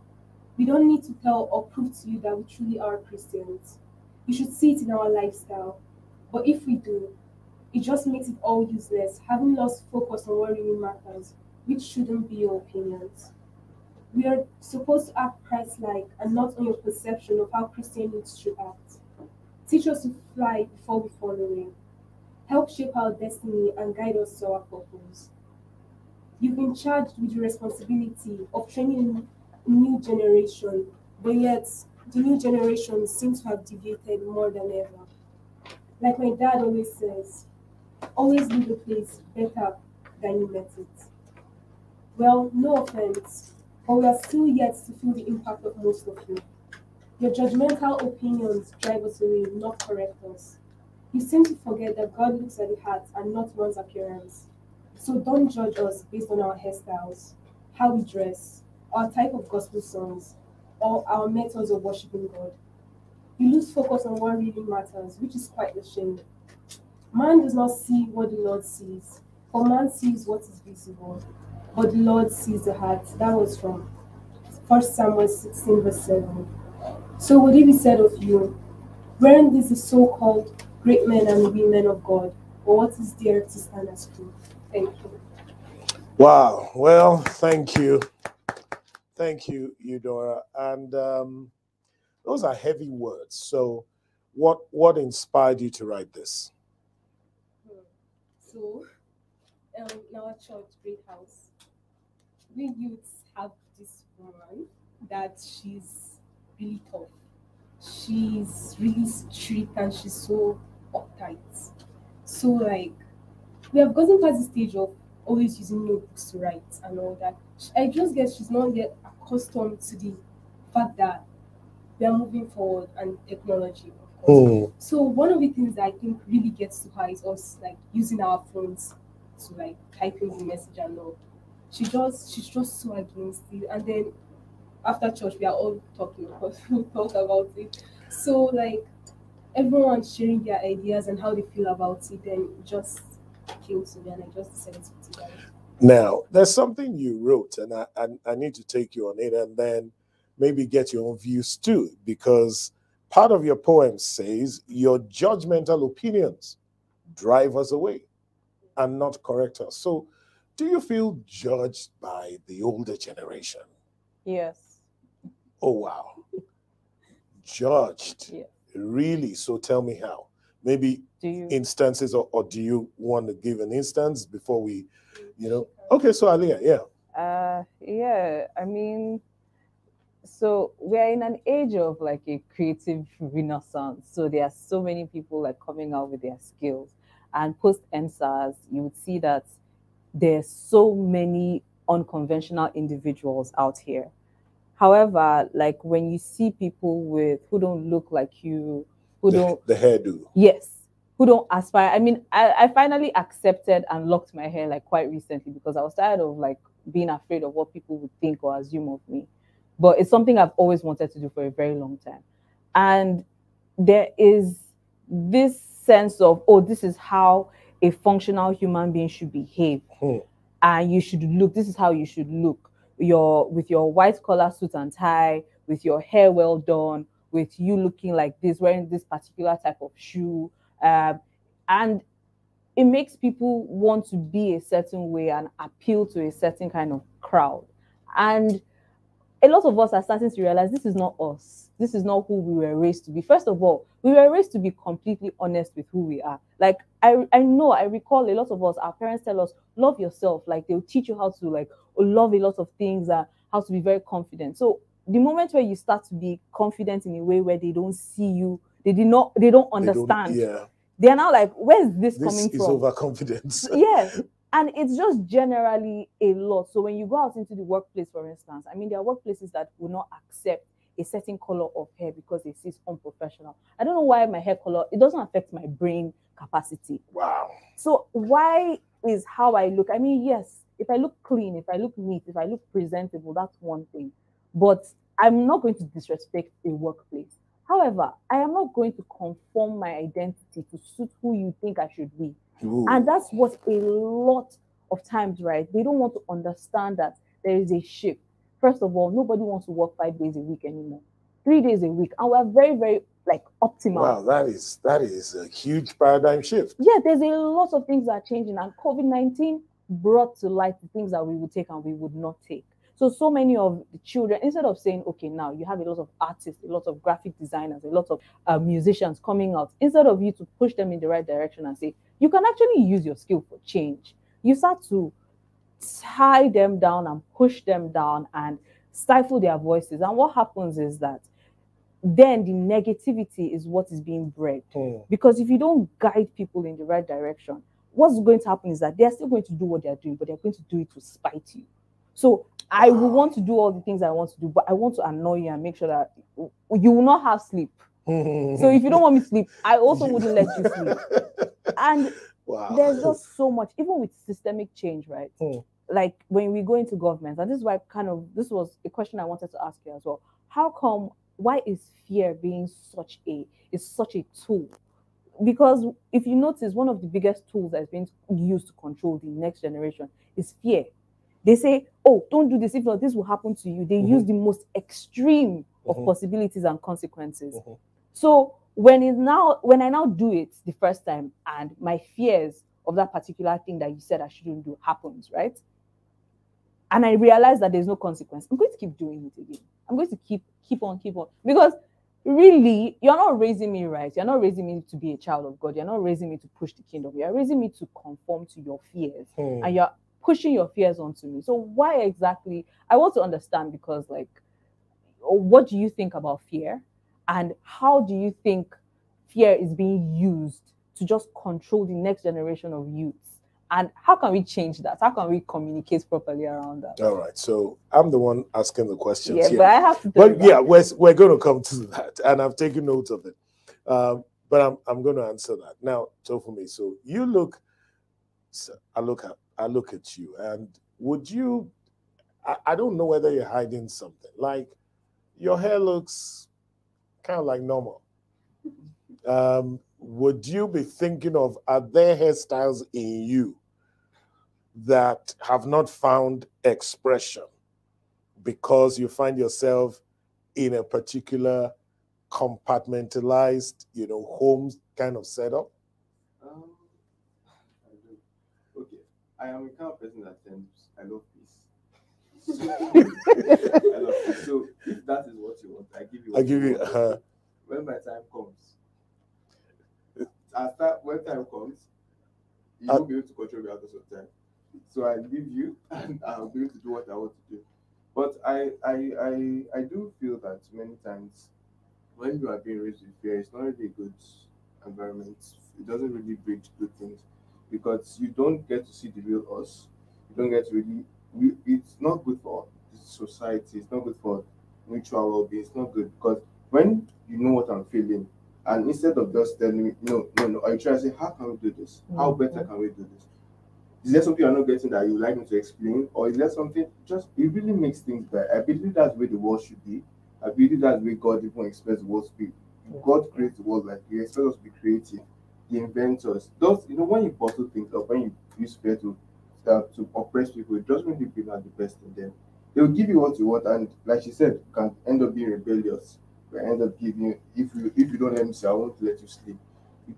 We don't need to tell or prove to you that we truly are Christians. You should see it in our lifestyle. But if we do, it just makes it all useless, having lost focus on what really matters, which shouldn't be your opinions. We are supposed to act Christ-like and not on your perception of how Christians should act. Teach us to fly before we fall away. Help shape our destiny and guide us to our purpose. You've been charged with the responsibility of training a new generation, but yet the new generation seems to have deviated more than ever. Like my dad always says, always leave the place better than you met it. Well, no offense, but we are still yet to feel the impact of most of you. Your judgmental opinions drive us away, not correct us. You seem to forget that God looks at the heart and not one's appearance. So don't judge us based on our hairstyles, how we dress, our type of gospel songs, or our methods of worshiping God. We lose focus on what really matters, which is quite a shame. Man does not see what the Lord sees, for man sees what is visible, but the Lord sees the heart. That was from 1 Samuel 16, verse 7. So would it be said of you, weren't these the so-called great men and women of God, or what is there to stand as proof? Thank you. Wow. Well, thank you. Thank you, Eudora. And those are heavy words. So what inspired you to write this? So, in our church, Great House, we youths have this woman that she's really tough. She's really strict and she's so uptight. So, like, we have gotten past the stage of always using notebooks to write and all that. I just guess she's not yet accustomed to the fact that we are moving forward and technology, of course. So one of the things that I think really gets to her is us like using our phones to like type in the message and all. She's just so against it. And then after church we are all talking because we talk about it. So like everyone's sharing their ideas and how they feel about it, then it just came to me and I just decided to put it down. Now, there's something you wrote, and I need to take you on it and then maybe get your own views too, because part of your poem says your judgmental opinions drive us away and not correct us. So do you feel judged by the older generation? Yes. Oh, wow. Judged? Yeah. Really? So tell me how. Maybe instances, or do you want to give an instance before we, Okay, so Aliyah, yeah. Yeah, I mean, so we're in an age of like a creative renaissance. So there are so many people like coming out with their skills. And post NSAS, you would see that there's so many unconventional individuals out here. However, like when you see people who don't look like you, the hairdo. Yes, who don't aspire. I mean, I finally accepted and locked my hair like quite recently because I was tired of like being afraid of what people would think or assume of me. But it's something I've always wanted to do for a very long time. And there is this sense of, oh, this is how a functional human being should behave. And you should look, this is how you should look. With your white collar suit and tie, with your hair well done, with you looking like this, wearing this particular type of shoe. And it makes people want to be a certain way and appeal to a certain kind of crowd. And a lot of us are starting to realize this is not us. This is not who we were raised to be. First of all, we were raised to be completely honest with who we are. Like, I recall a lot of us, our parents tell us, love yourself. Like, they'll teach you how to, like, love a lot of things, how to be very confident. So the moment where you start to be confident in a way where they don't see you, they don't understand. They're now like, where's this coming from? This is overconfidence. Yeah. And it's just generally a lot. So when you go out into the workplace, for instance, I mean, there are workplaces that will not accept a certain color of hair because they see it's unprofessional. I don't know why my hair color, it doesn't affect my brain capacity. Wow. So why is how I look? I mean, yes, if I look clean, if I look neat, if I look presentable, that's one thing. But I'm not going to disrespect a workplace. However, I am not going to conform my identity to suit who you think I should be. Ooh. And that's what a lot of times, right? They don't want to understand that there is a shift. First of all, nobody wants to work 5 days a week anymore. 3 days a week. And we're very, very like optimal. Wow, that is a huge paradigm shift. Yeah, there's a lot of things that are changing. And COVID-19 brought to light the things that we would take and we would not take. So many of the children, instead of saying, okay, now you have a lot of artists, a lot of graphic designers, a lot of musicians coming out, instead of you to push them in the right direction and say, you can actually use your skill for change, you start to tie them down and push them down and stifle their voices. And what happens is that then the negativity is what is being bred. Because if you don't guide people in the right direction, what's going to happen is that they're still going to do what they're doing, but they're going to do it to spite you. So I will want to do all the things I want to do, but I want to annoy you and make sure that you will not have sleep. So if you don't want me to sleep, I also wouldn't let you sleep. And there's just so much, even with systemic change, right? like when we go into government, and this is why this was a question I wanted to ask you as well. Why is fear being such a tool? Because if you notice, one of the biggest tools that is being used to control the next generation is fear. They say, oh, don't do this, if not, this will happen to you. They use the most extreme of possibilities and consequences. So when I now do it the first time and my fears of that particular thing that you said I shouldn't do happens, right? And I realize that there's no consequence, I'm going to keep doing it again. I'm going to keep on. Because really, you're not raising me right. You're not raising me to be a child of God. You're not raising me to push the kingdom. You're raising me to conform to your fears. And you're pushing your fears onto me. So why exactly? I want to understand, because like, what do you think about fear? And how do you think fear is being used to just control the next generation of youths? And how can we change that? How can we communicate properly around that? All right. So I'm the one asking the questions. Yeah, here. but I have to. But yeah, we're going to come to that, and I've taken notes of it. But I'm going to answer that now. So for me, so you look. So I look at you, and would you? I don't know whether you're hiding something. Like your hair looks kind of like normal. Would you be thinking of, are there hairstyles in you that have not found expression because you find yourself in a particular compartmentalized, home kind of setup? Okay, I am a kind of person that I love peace. I love peace. So if that is what you want, I give you. When my time comes, when time comes, you won't be able to control me out of time. So I leave you, and I'll be able to do what I want to do. But I do feel that many times when you are being raised with fear, it's not really a good environment. It doesn't really breed good things, because you don't get to see the real us. You don't get to really. It's not good for society. It's not good for mutual well-being. It's not good, because when you know what I'm feeling, and instead of just telling me no, I try to say, how can we do this? How better can we do this? Is there something you're not getting that you would like me to explain? Or is there something, it really makes things better. I believe that's where the world should be. I believe that's where God even expects the world to be. God creates the world like He expects us to be creative, the inventors. Those, when you bottle things up, when you use fear to oppress people, it doesn't really bring out the best in them. They will give you what you want, and like she said, you can end up being rebellious. You end up giving you, if you don't let me say, I won't let you sleep.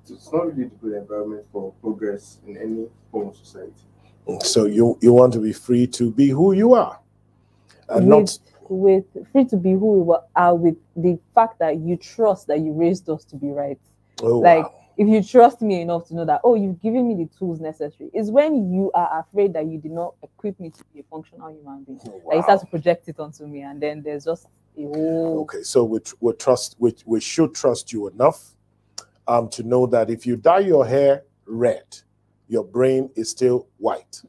It's not really the good environment for progress in any form of society. So you want to be free to be who you are, and with free to be who we are, with the fact that you trust that you raised us to be right. Oh, like, wow. If you trust me enough to know that, oh, you've given me the tools necessary, it's when you are afraid that you did not equip me to be a functional human being. Wow. That you start to project it onto me, and then there's just a whole. Okay, so we should trust you enough to know that if you dye your hair red, your brain is still white.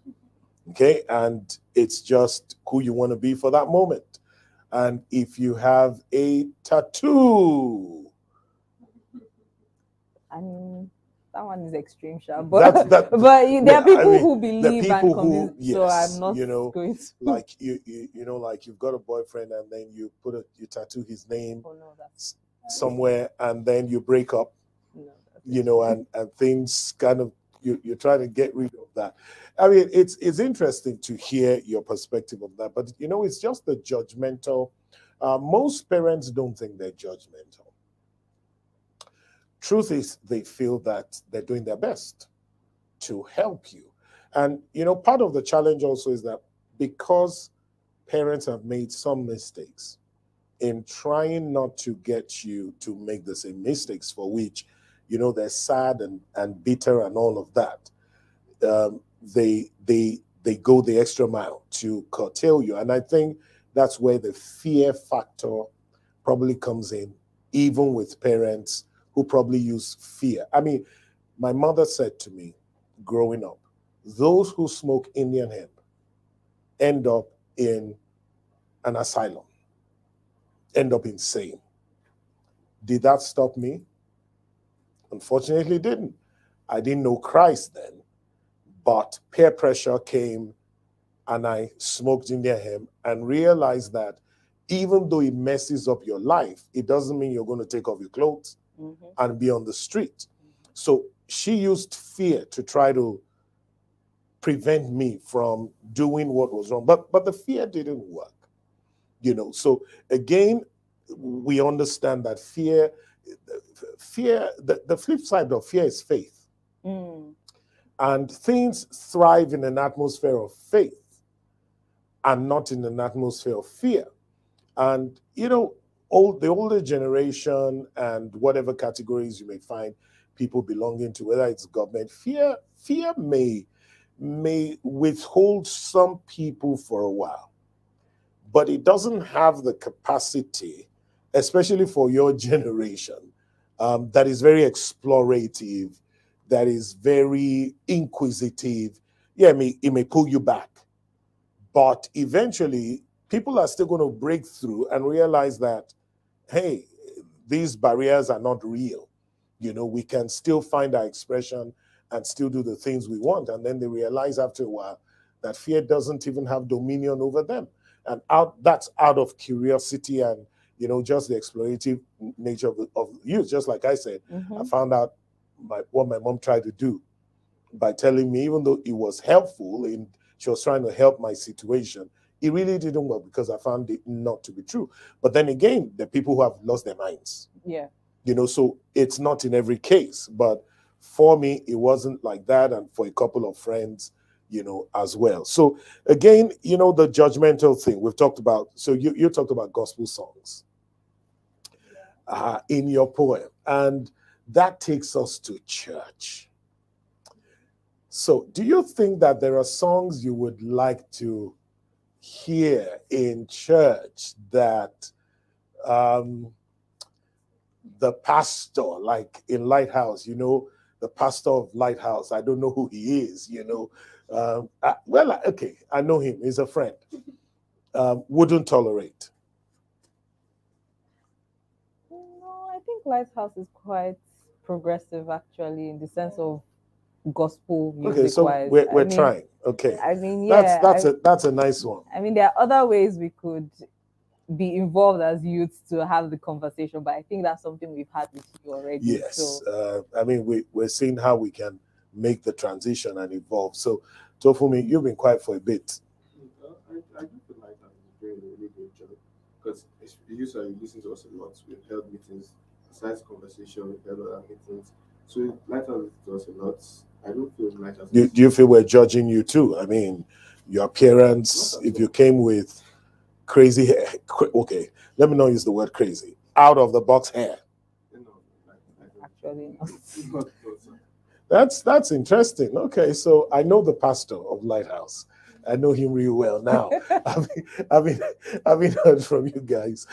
Okay, and it's just who you want to be for that moment. And if you have a tattoo, I mean, that one is extreme, but there are people who believe and convince. Yes, so I'm not going to. Like like you've got a boyfriend, and then you you tattoo his name somewhere, and then you break up. No, and things kind of you're trying to get rid of that. I mean, it's interesting to hear your perspective of that, but it's just the judgmental. Most parents don't think they're judgmental. Truth is, they feel that they're doing their best to help you. And, part of the challenge also is that because parents have made some mistakes in trying not to get you to make the same mistakes, for which, they're sad and bitter and all of that, they go the extra mile to curtail you. And I think that's where the fear factor probably comes in, even with parents who probably use fear. I mean, my mother said to me growing up, those who smoke Indian hemp end up in an asylum, end up insane. Did that stop me? Unfortunately, it didn't. I didn't know Christ then, but peer pressure came and I smoked Indian hemp and realized that even though it messes up your life, it doesn't mean you're going to take off your clothes and be on the street. So she used fear to try to prevent me from doing what was wrong. But the fear didn't work, you know. So again, we understand that fear, the flip side of fear is faith. And things thrive in an atmosphere of faith and not in an atmosphere of fear. And, you know, the older generation and whatever categories you may find people belonging to, whether it's government, fear may withhold some people for a while, but it doesn't have the capacity, especially for your generation, that is very explorative, that is very inquisitive. Yeah, it may pull you back, but eventually people are still going to break through and realize that, hey, these barriers are not real. You know, we can still find our expression and still do the things we want. And then they realize after a while that fear doesn't even have dominion over them. And that's out of curiosity and, you know, just the explorative nature of youth. Just like I said, I found out what my mom tried to do by telling me, even though it was helpful and she was trying to help my situation, it really didn't work because I found it not to be true. But then again, the people who have lost their minds. Yeah. You know, so it's not in every case. But for me, it wasn't like that. And for a couple of friends, you know, as well. So again, you know, the judgmental thing we've talked about. So you talked about gospel songs in your poem. And that takes us to church. So do you think that there are songs you would like to hear in church that the pastor, like in Lighthouse, you know, the pastor of Lighthouse, I don't know who he is, you know. Okay, I know him. He's a friend. Wouldn't tolerate. No, I think Lighthouse is quite progressive, actually, in the sense of gospel music. Okay, so wise. we're trying. Okay, I mean, yeah, that's a nice one. I mean, there are other ways we could be involved as youths to have the conversation, but I think that's something we've had with you already. Yes, so. I mean, we're seeing how we can make the transition and evolve. So, Tofumi, you've been quiet for a bit. I do feel like I'm doing a really great job because you listen to us a lot. We've held meetings, besides conversation, we've held other meetings. So Lighthouse to us a lot. I don't feel Lighthouse. Do you feel we're judging you too? I mean, your appearance, if you came with crazy hair, okay, let me not use the word crazy, out of the box hair. Actually, that's interesting. Okay, so I know the pastor of Lighthouse. I know him real well now. I've been heard from you guys.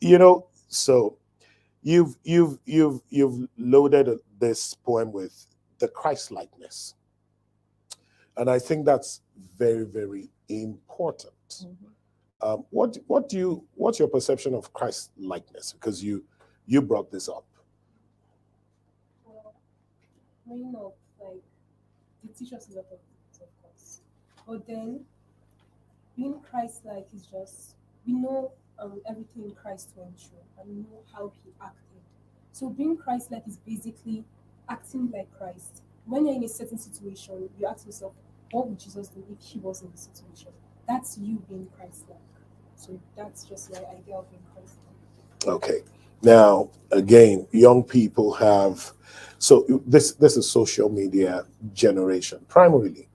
You know, so you've loaded this poem with the Christ likeness, and I think that's very, very important. What's your perception of Christ likeness? Because you brought this up. Well, growing up, like, they teach us a lot of things, of course. But then, being Christ-like is just, we know everything Christ went through, and we know how he acted. So being Christ-like is basically acting like Christ. When you're in a certain situation, you ask yourself, what would Jesus do if he was in the situation? That's you being Christ-like. So that's just my idea of being Christ-like. Okay. Now, again, young people have, so this is social media generation, primarily,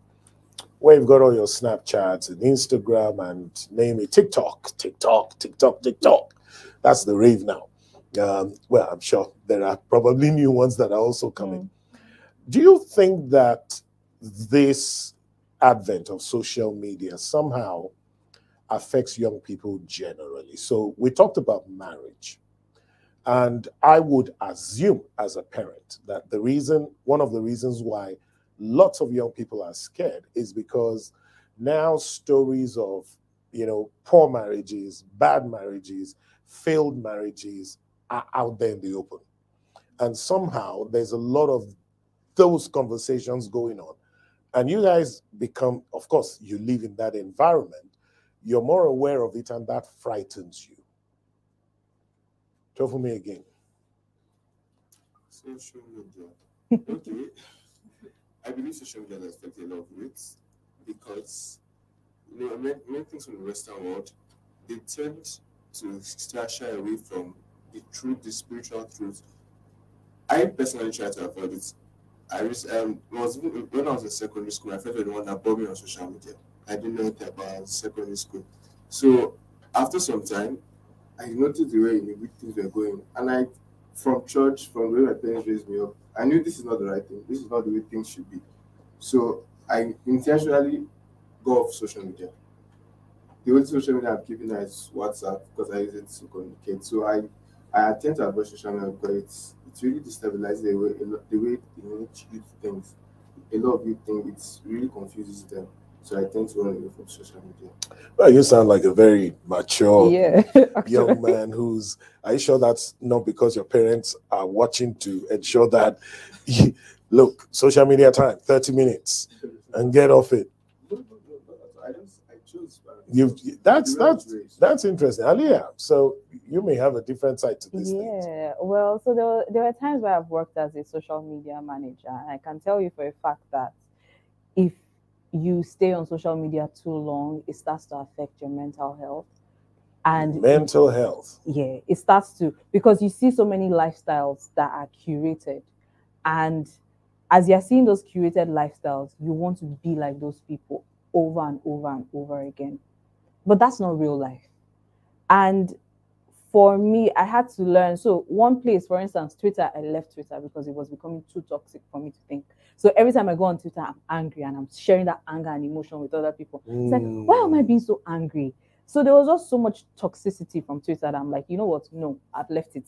where you've got all your Snapchats and Instagram and name it, TikTok. That's the rave now. Well, I'm sure there are probably new ones that are also coming. Do you think that this advent of social media somehow affects young people generally? So we talked about marriage. And I would assume as a parent that one of the reasons why lots of young people are scared is because now stories of, you know, poor marriages, bad marriages, failed marriages are out there in the open. And somehow there's a lot of those conversations going on. and you guys become, of course, you live in that environment, you're more aware of it, and that frightens you. Talk for me again. Social media. Okay. I believe social media has affected a lot of youths because many things from the Western world, they tend to shy away from the truth, the spiritual truth. I personally try to avoid it. When I was in secondary school, my friends were the one that brought me on social media. I didn't know anything about secondary school. So after some time, I noticed the way in which things were going. And from church, from the way my parents raised me up, I knew this is not the right thing. This is not the way things should be. So I intentionally go off social media. The only social media I'm keeping now is WhatsApp because I use it to communicate. So I attempt to avoid social media because it's really destabilizes the way in which you think. A lot of you think it really confuses them. So I tend to run away from social media. Well, you sound like a very mature Yeah, young man who's. Are you sure that's not because your parents are watching to ensure that, look, social media time, 30 minutes, and get off it? No, I chose. That's interesting, Aliyah. So you may have a different side to this thing. yeah. Well, so there were times where I've worked as a social media manager, and I can tell you for a fact that if you stay on social media too long, it starts to affect your mental health. And Mental health. yeah, it starts to, because you see so many lifestyles that are curated, and as you're seeing those curated lifestyles, you want to be like those people over and over and over again. But that's not real life. And for me, I had to learn. So one place, for instance, Twitter, I left Twitter because it was becoming too toxic for me to think. So every time I go on Twitter, I'm angry and I'm sharing that anger and emotion with other people. It's like, why am I being so angry? So there was just so much toxicity from Twitter that I'm like, you know what? No, I've left it.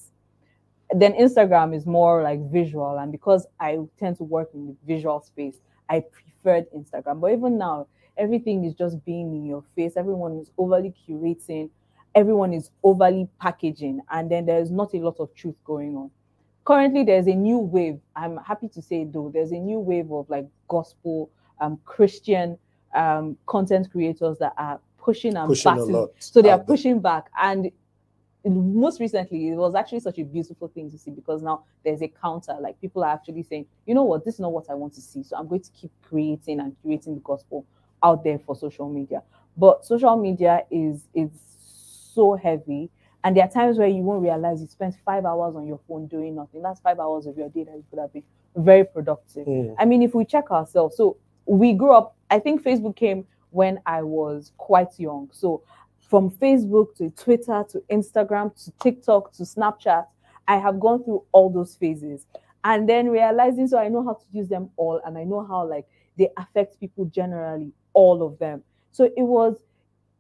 Then Instagram is more like visual. And because I tend to work in the visual space, I preferred Instagram. But even now, everything is just being in your face. Everyone is overly curating. Everyone is overly packaging. And then there's not a lot of truth going on. Currently, there's a new wave. I'm happy to say, though, there's a new wave of like gospel, Christian content creators that are pushing a back. lot. So they are pushing back. And most recently, it was actually such a beautiful thing to see because now there's a counter. Like people are actually saying, you know what, this is not what I want to see. So I'm going to keep creating and curating the gospel out there for social media. But social media is so heavy. And there are times where you won't realize you spent 5 hours on your phone doing nothing. That's 5 hours of your day that you could have been very productive. I mean, if we check ourselves, so we grew up, I think Facebook came when I was quite young. So from Facebook to Twitter to Instagram to TikTok to Snapchat, I have gone through all those phases. And then realizing, so I know how to use them all and I know how like they affect people generally, all of them. So it was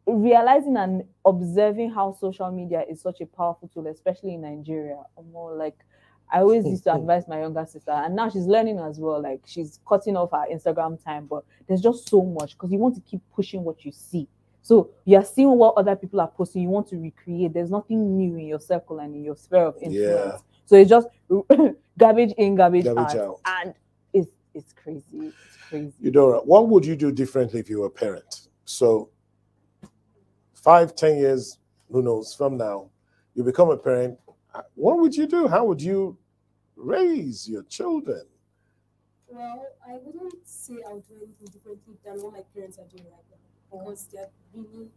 realizing and observing how social media is such a powerful tool, especially in Nigeria. More like I always used to advise my younger sister, and now she's learning as well. Like she's cutting off her Instagram time, but there's just so much because you want to keep pushing what you see. So you're seeing what other people are posting, you want to recreate. There's nothing new in your circle and in your sphere of influence. Yeah. So it's just garbage in, garbage out. And it's crazy. It's crazy. Eudora, what would you do differently if you were a parent? So 5, 10 years, who knows, from now, you become a parent. What would you do? How would you raise your children? Well, I wouldn't say I would do anything differently than what my parents are doing right now because they're really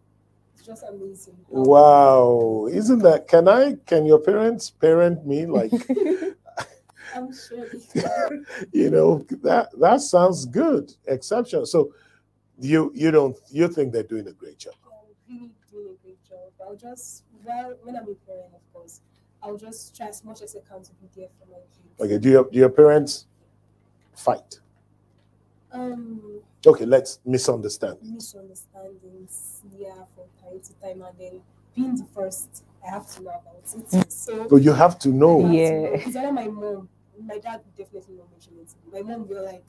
just amazing. Wow. Isn't that, can your parents parent me? Like, I'm sure. You know, that sounds good. Exceptional. So you think they're doing a great job? Really doing a great job. I'll just, when I'm a parent, of course, I'll just try as much as I can to be there for my kids. Okay, do your parents fight? Okay, let's misunderstandings, yeah, from time to time, and then being the first, I have to know about it. So you have to know. Yeah. Because I know my dad would definitely not mention it. My mom will like,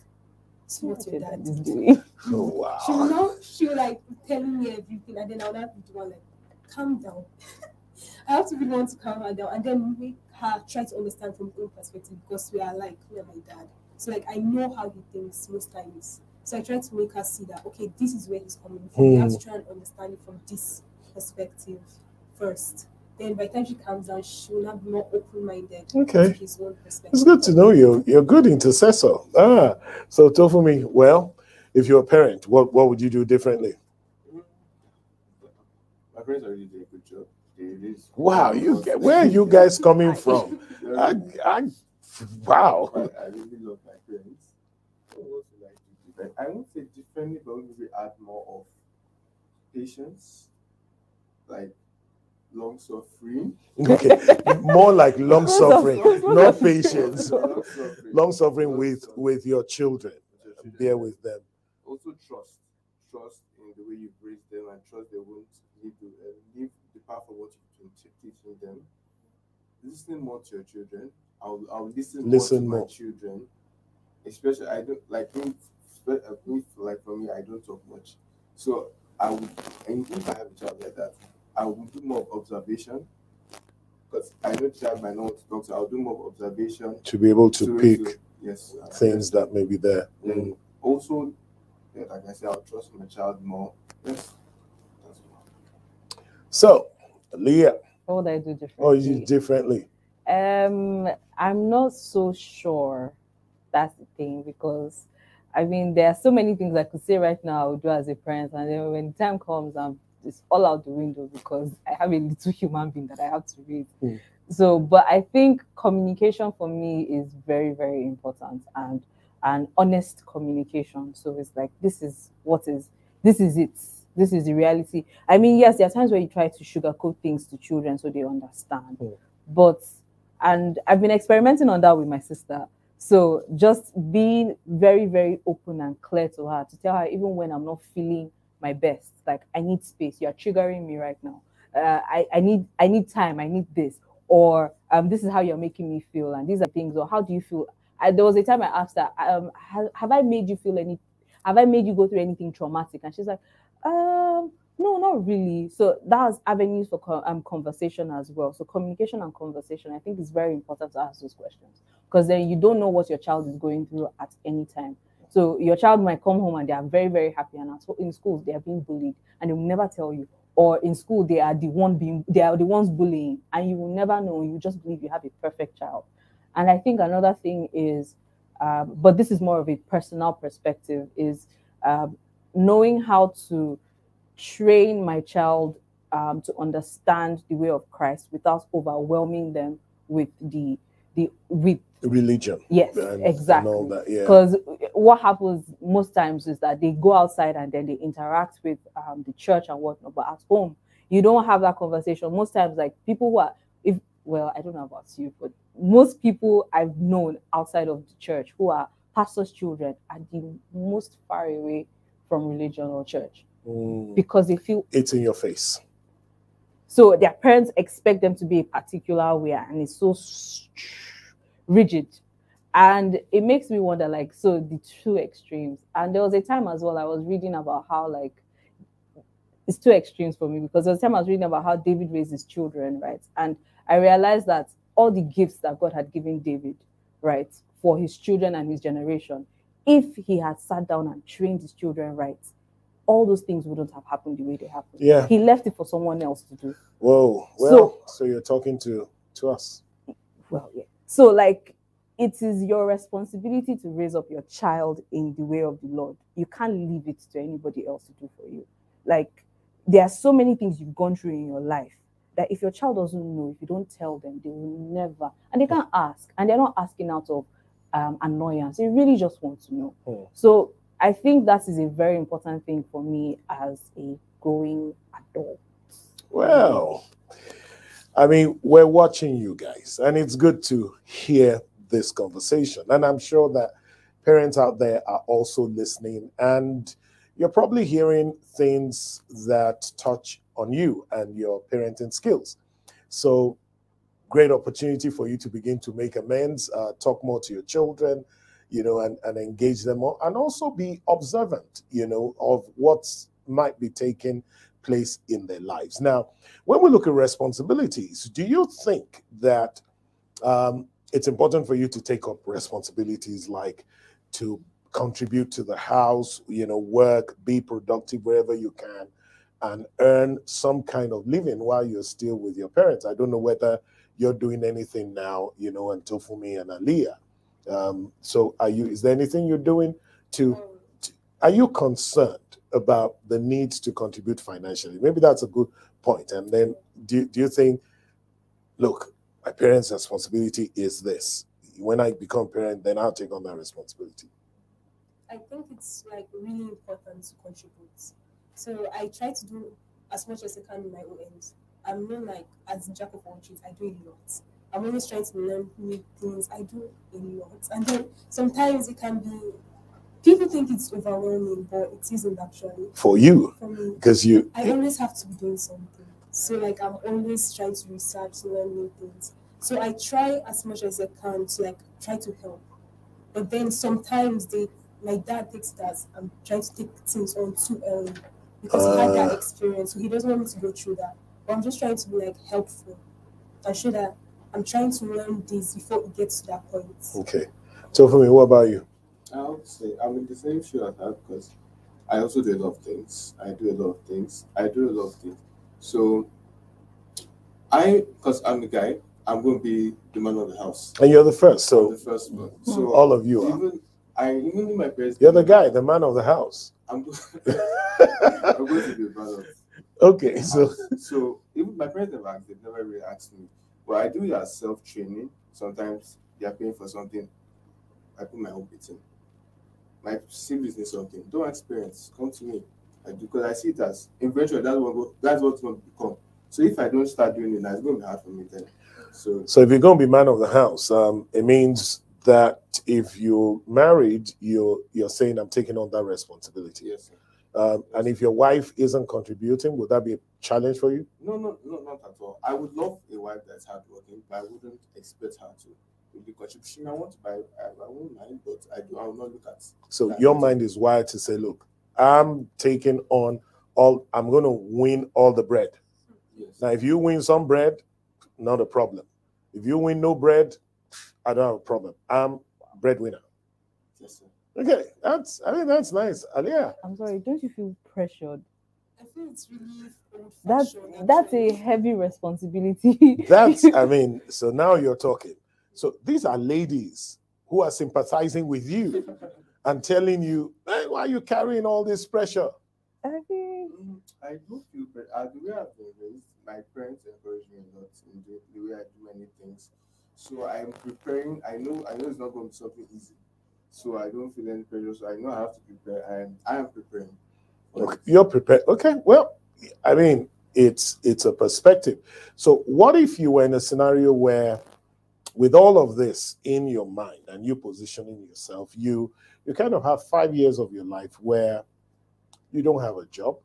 so what your dad is doing? Oh wow. She'll like telling me everything, and then I'll have to do one like, calm down. I have to be the one to calm her down and then make her try to understand from her own perspective because we are my dad. So like I know how he thinks most times. So I try to make her see that, okay, this is where he's coming from. You have to try and understand it from this perspective first. Then by the time she calms down, she will not be more open-minded to his own perspective. It's good to know you. You're a good intercessor. So Tofumi, well, if you're a parent, what would you do differently? My parents already did a good job. Wow, where are you guys coming from? Wow. I really love my parents. What would I do different? I won't say differently, but maybe add more of patience, like long suffering. Okay, more like long suffering, not patience. Long suffering with your children. Bear with them. Also trust in the way you raise them, and trust they won't leave the path of what you've been teaching them. Listening more to your children. I'll listen more to my children. Especially, I don't like me. Like for me, I don't talk much. So I would, and if I have a child like that, I will do more observation, because I know the child might not want to talk, so I'll do more observation to be able to pick things that may be there. And also, like I said, I'll trust my child more. Yes. So, Leah, What would I do differently? Oh, you do differently. I'm not so sure. That's the thing, because I mean, there are so many things I could say right now I would do as a parent, and then when the time comes, it's all out the window because I have a little human being that I have to raise. So, but I think communication for me is very, very important, and honest communication. So it's like, this is it. This is the reality. I mean, yes, there are times where you try to sugarcoat things to children so they understand. And I've been experimenting on that with my sister. So just being very, very open and clear to her, to tell her even when I'm not feeling my best, like, I need space. You're triggering me right now. I need time. I need this. Or this is how you're making me feel, and these are things. Or how do you feel? There was a time I asked her, have I made you go through anything traumatic? And she's like, no, not really. So that's avenues for conversation as well. So communication and conversation, I think, is very important to ask those questions, because then you don't know what your child is going through at any time. So your child might come home and they are very, very happy, and in school they are being bullied and they will never tell you. Or in school they are the ones bullying, and you will never know. You just believe you have a perfect child. And I think another thing is, but this is more of a personal perspective, is knowing how to train my child to understand the way of Christ without overwhelming them with with religion. Yes, exactly. And all that, because what happens most times is that they go outside and then they interact with the church and whatnot, but at home you don't have that conversation. Most times, like, people who are, I don't know about you, but most people I've known outside of the church who are pastors' children are the most far away from religion or church, because they feel it's in your face. So their parents expect them to be a particular way, and it's so rigid. And it makes me wonder, like, so the two extremes. And there was a time as well I was reading about how, like, it's two extremes for me, because there was a time I was reading about how David raised his children, right? And I realized that all the gifts that God had given David, right, for his children and his generation, if he had sat down and trained his children right, all those things wouldn't have happened the way they happened. Yeah. He left it for someone else to do. Whoa. Well, so you're talking to us. Well, yeah. So, like, it is your responsibility to raise up your child in the way of the Lord. You can't leave it to anybody else to do for you. Like, there are so many things you've gone through in your life that if your child doesn't know, if you don't tell them, they will never, and they can't ask, and they're not asking out of annoyance. They really just want to know. So I think that is a very important thing for me as a growing adult. Well, I mean, we're watching you guys, and it's good to hear this conversation. And I'm sure that parents out there are also listening, and you're probably hearing things that touch on you and your parenting skills. So great opportunity for you to begin to make amends, talk more to your children, and engage them more, and also be observant, of what might be taking place in their lives. Now, when we look at responsibilities, do you think that it's important for you to take up responsibilities like to contribute to the house, work, be productive wherever you can, and earn some kind of living while you're still with your parents. I don't know whether you're doing anything now, and Tofumi and Aliyah. So is there anything you're doing are you concerned about the need to contribute financially? Maybe that's a good point. And then do you think, look, my parents' responsibility is this. When I become a parent, then I'll take on that responsibility. I think it's like really important to contribute. So I try to do as much as I can in my own ends. I'm not like as a jack of all trades. I do a lot. I'm always trying to learn new things. I do a lot. And then sometimes it can be, people think it's overwhelming, but it isn't actually. For you? For me. Because I always have to be doing something. So like I'm always trying to research, learn new things. So I try as much as I can to like try to help. But then sometimes my dad takes that I'm trying to take things on too early because he had that experience. So he doesn't want me to go through that. But I'm just trying to be like helpful and show that I'm trying to learn this before it gets to that point. Okay. So for me, what about you? I would say I'm in the same shoe as that because I also do a lot of things. I do a lot of things. So because I'm the guy, I'm going to be the man of the house. And you're the first, so I'm the first one. So all of you are. Even my parents. You're the guy, the man of the house. I'm going to be the man of. Okay, so even my parents they've never really asked me. But I do it as self-training. Sometimes they are paying for something. I put my own bit in. My siblings need something. Don't experience. Come to me. I do because I see it as eventually that's what's going to become. So if I don't start doing it, it's going to be hard for me then. So if you're going to be man of the house, it means that if you're married, you're saying I'm taking on that responsibility. Yes, sir. And if your wife isn't contributing, would that be a challenge for you? No, not at all. I would love a wife that's hardworking, but I wouldn't expect her to. With the contribution I want to buy, I won't mind, but I will not look at. So your mind is wired to say, look, I'm taking on I'm going to win all the bread. Yes. Now, if you win some bread, not a problem. If you win no bread, I don't have a problem. I'm breadwinner. Yes, sir. Okay, that's nice. Aliyah. I'm sorry, don't you feel pressured? I feel it's really that's a heavy responsibility. So now you're talking. So these are ladies who are sympathizing with you and telling you, hey, why are you carrying all this pressure? I think I do feel better. The way I've been raised, my parents encourage me a lot in the way I do many things. So I'm preparing. I know it's not going to be something easy. So I don't feel any pressure. So I know I have to prepare, and I am preparing. Okay, you're prepared. Okay, well, I mean, it's a perspective. So what if you were in a scenario where, with all of this in your mind and you positioning yourself, you kind of have 5 years of your life where you don't have a job,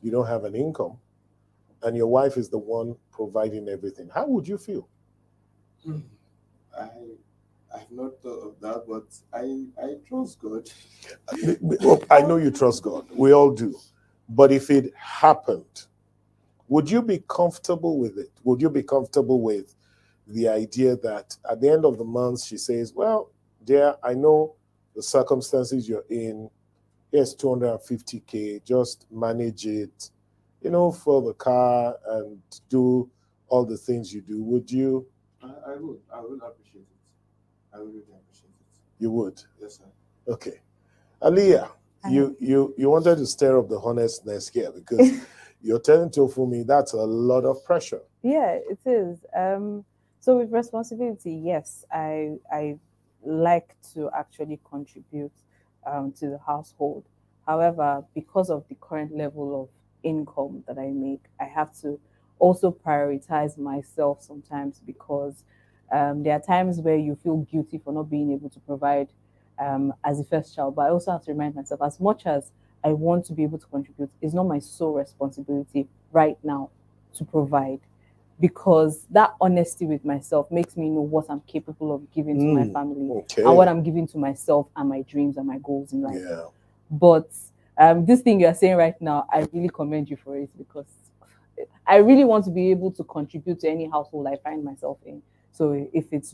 you don't have an income, and your wife is the one providing everything. How would you feel? I've not thought of that, but I trust God. Well, I know you trust God. We all do. But if it happened, would you be comfortable with it? Would you be comfortable with the idea that at the end of the month, she says, well, dear, I know the circumstances you're in. Here's 250K, just manage it, for the car and do all the things you do. Would you? I would appreciate it. I would really appreciate it. You would? Yes, sir. Okay. Aliyah, you wanted to stir up the honestness here because you're telling Tofumi that's a lot of pressure. Yeah, it is. So with responsibility, yes, I like to actually contribute to the household. However, because of the current level of income that I make, I have to also prioritize myself sometimes because there are times where you feel guilty for not being able to provide as a first child. But I also have to remind myself, as much as I want to be able to contribute, it's not my sole responsibility right now to provide. Because that honesty with myself makes me know what I'm capable of giving to my family and what I'm giving to myself and my dreams and my goals in life. Yeah. But this thing you're saying right now, I really commend you for it because I really want to be able to contribute to any household I find myself in. So if it's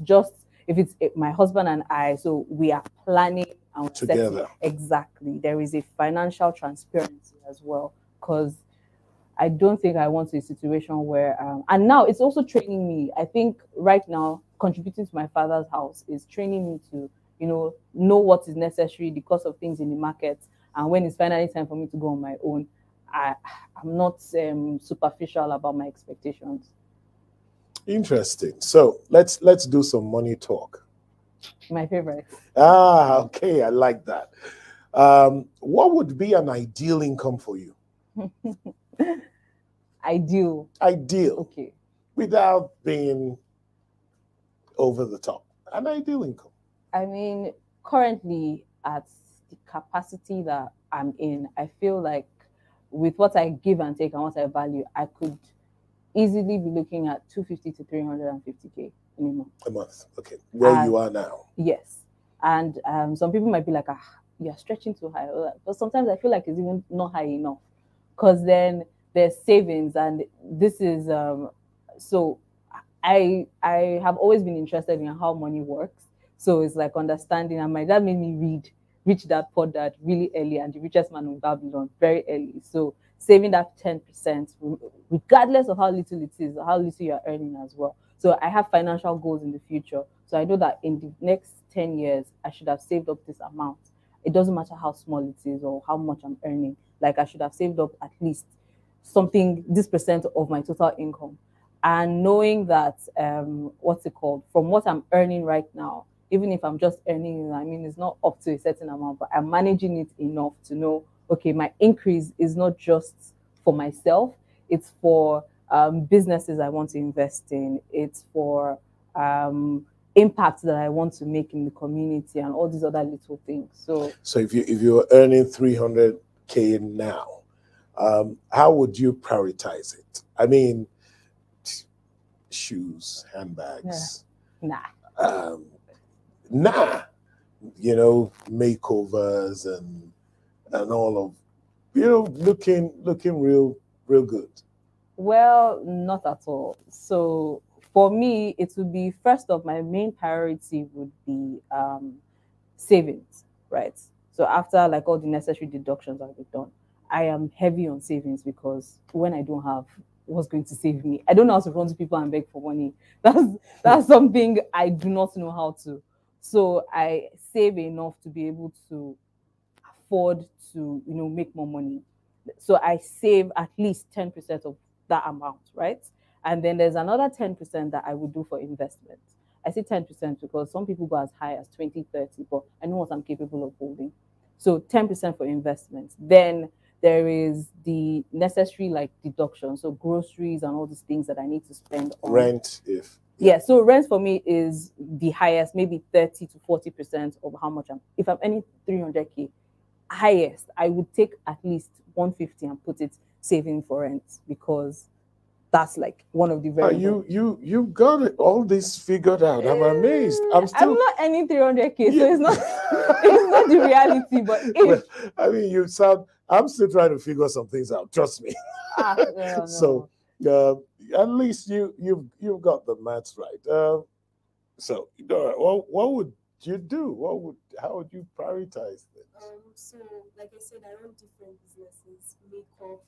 my husband and I, so we are planning and we're Together. exactly. There is a financial transparency as well, because I don't think I want a situation where, and now it's also training me. I think right now, contributing to my father's house is training me to, know what is necessary, the cost of things in the market, and when it's finally time for me to go on my own, I'm not superficial about my expectations. Interesting. So let's do some money talk. My favorite. Okay, I like that. What would be an ideal income for you? Ideal. Okay. Without being over the top. An ideal income. I mean, currently at the capacity that I'm in, I feel like with what I give and take and what I value, I could easily be looking at 250 to 350K minimum. A month. Okay. Where you are now. Yes. And some people might be like, you're stretching too high. But sometimes I feel like it's even not high enough. Because then there's savings, and this is so I have always been interested in how money works. So it's like understanding, and my dad made me read Rich Dad Poor Dad really early, and The Richest Man in Babylon very early. So saving that 10%, regardless of how little it is, or how little you're earning as well. So I have financial goals in the future. So I know that in the next 10 years, I should have saved up this amount. It doesn't matter how small it is or how much I'm earning. Like I should have saved up at least something, this percent of my total income. And knowing that, from what I'm earning right now, even if I'm just earning, I mean, it's not up to a certain amount, but I'm managing it enough to know, okay, my increase is not just for myself, it's for businesses I want to invest in, it's for impact that I want to make in the community and all these other little things. So if you're earning 300K now, how would you prioritize it? I mean, shoes, handbags. Yeah. Nah. Makeovers and all of, looking real good. Well, not at all. So for me, it would be, first off, my main priority would be savings, right? So after like all the necessary deductions that we've done, I am heavy on savings, because when I don't have, what's going to save me? I don't know how to run to people and beg for money. That's something I do not know how to. So I save enough to be able to afford to, make more money. So I save at least 10% of that amount, right? And then there's another 10% that I would do for investment. I say 10% because some people go as high as 20, 30, but I know what I'm capable of holding. So 10% for investment. Then there is the necessary like deduction, so groceries and all these things that I need to spend on. Rent, so rent for me is the highest, maybe 30 to 40% of how much if I'm earning 300K, highest, I would take at least 150 and put it saving for rent, because that's like one of the very you got it, all this figured out. I'm amazed. I'm not earning 300K, so it's not it's not the reality. But well, I mean, I'm still trying to figure some things out. Trust me. No. So at least you've got the maths right. So what would you do? How would you prioritize this? So like I said, I run different businesses, makeup.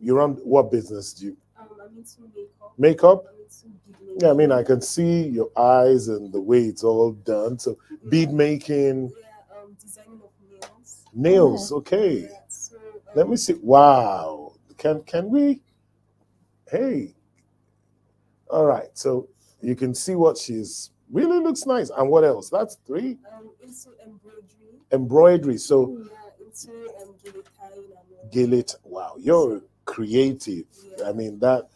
You run what business do you? I'm into makeup. Makeup? I'm into bead making. Yeah, I mean, I can see your eyes and the way it's all done. So bead making. Yeah, designing of nails. Nails, okay. Yeah, so, let me see. Wow. Can we? Hey. All right. So you can see what she's really looks nice. And what else? That's 3. Into embroidery. Embroidery. So into Gillet. Wow, you're creative. Yeah. I mean that's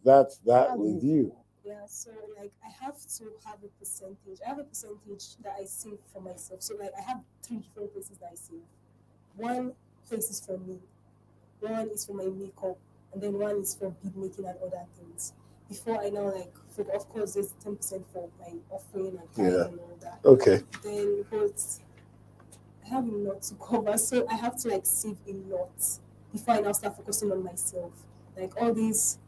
with you. Yeah, so like I have to have a percentage. I have a percentage that I save for myself. So like I have 3 different places that I save. One place is for me, one is for my makeup, and then one is for bead making and other things. Before I now of course there's 10% for my offering and time and all that. Okay. Then but I have a lot to cover, so I have to save a lot before I now start focusing on myself. Like all these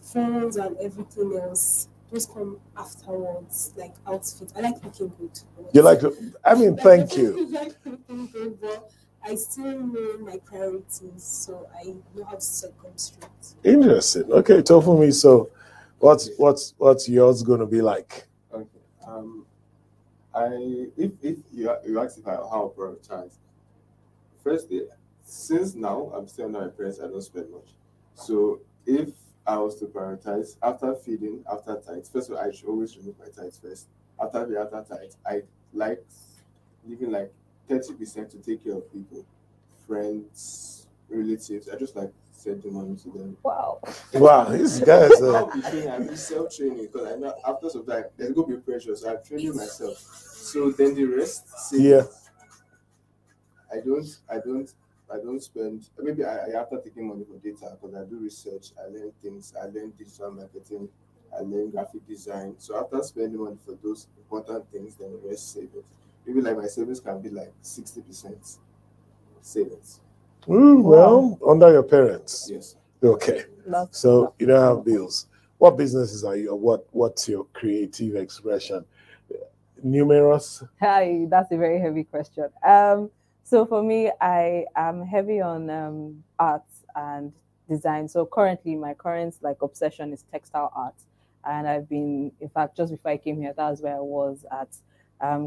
phones and everything else, those come afterwards, like outfit. I like looking good. You like to, I mean, Like, thank definitely you. like looking good, but I still know my priorities, so I know how to set them straight. Interesting. Okay, tell for me. So, what's yours going to be like? Okay. If you ask if how I prioritize, firstly, since now I'm still under my parents, I don't spend much. So if I was to prioritize after feeding, after tithes, first of all, I should always remove my tithes first. After tithes, I like leaving like 30% to take care of people, friends, relatives. I just like sending money to them. Wow. Wow, these guys. I'll be training, I'll be self-training because I know after some time there's gonna be pressure, so I'm training myself. So then the rest, Yeah. I don't spend. Maybe I after taking money for data because I do research, I learn things, I learn digital marketing, I learn graphic design. So after spending money for those important things, then the rest savings. Maybe like my savings can be like 60% savings. Well, under your parents. Yes. Okay. So you don't have bills. What businesses are you? Or what's your creative expression? Numerous. Hi, that's a very heavy question. So for me, I am heavy on art and design. So currently, my current like obsession is textile art, and I've been, in fact, just before I came here, that's where I was at,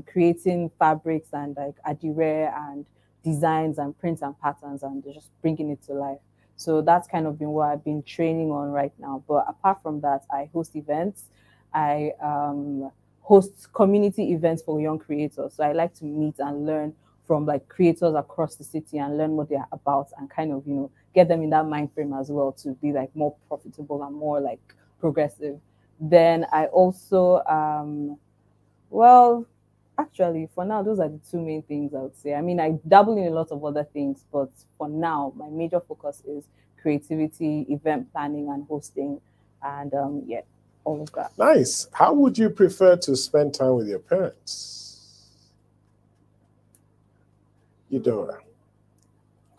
creating fabrics and like adire and designs and prints and patterns and just bringing it to life. So that's kind of been what I've been training on right now. But apart from that, I host events. I host community events for young creators. So I like to meet and learn from like creators across the city and learn what they're about and kind of, get them in that mind frame as well to be like more profitable and more like progressive. Then I also, well, actually, for now, those are the two main things I would say. I mean, I dabble in a lot of other things, but for now, my major focus is creativity, event planning, and hosting, and yeah, all of that. Nice. How would you prefer to spend time with your parents? Eudora.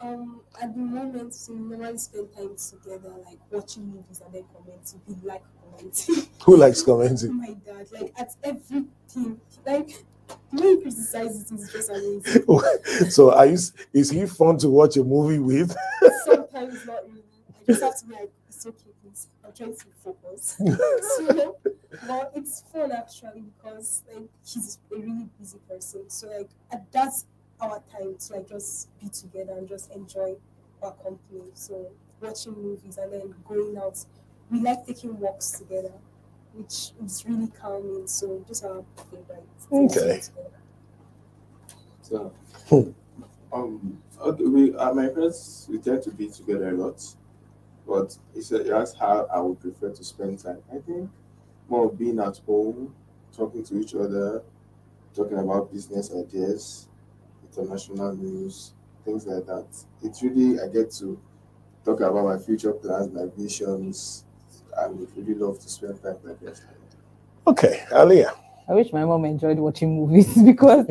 At the moment, we normally spend time together, like watching movies and then commenting. We like commenting. Who likes commenting? My dad, like at everything, like the way he criticizes it is just amazing. So, is he fun to watch a movie with? Sometimes not really. I just have to be like, it's okay, please. I'm trying to focus. So, but it's fun actually because like he's a really busy person. So like that's our time to like just be together and just enjoy our company. So watching movies and then going out. We like taking walks together, which is really calming. So just our favorite. Okay. So, okay, my friends, we tend to be together a lot, but you asked how I would prefer to spend time. I think more of being at home, talking to each other, talking about business ideas, international news, things like that. It's really, I get to talk about my future plans, my visions, and would really love to spend time with my friends. Okay, Aliyah. I wish my mom enjoyed watching movies because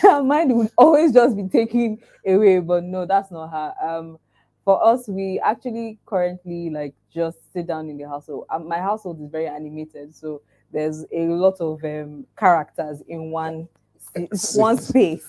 her mind would always just be taken away. But no, that's not her. For us, we actually currently like just sit down in the household. My household is very animated, so there's a lot of characters in one space,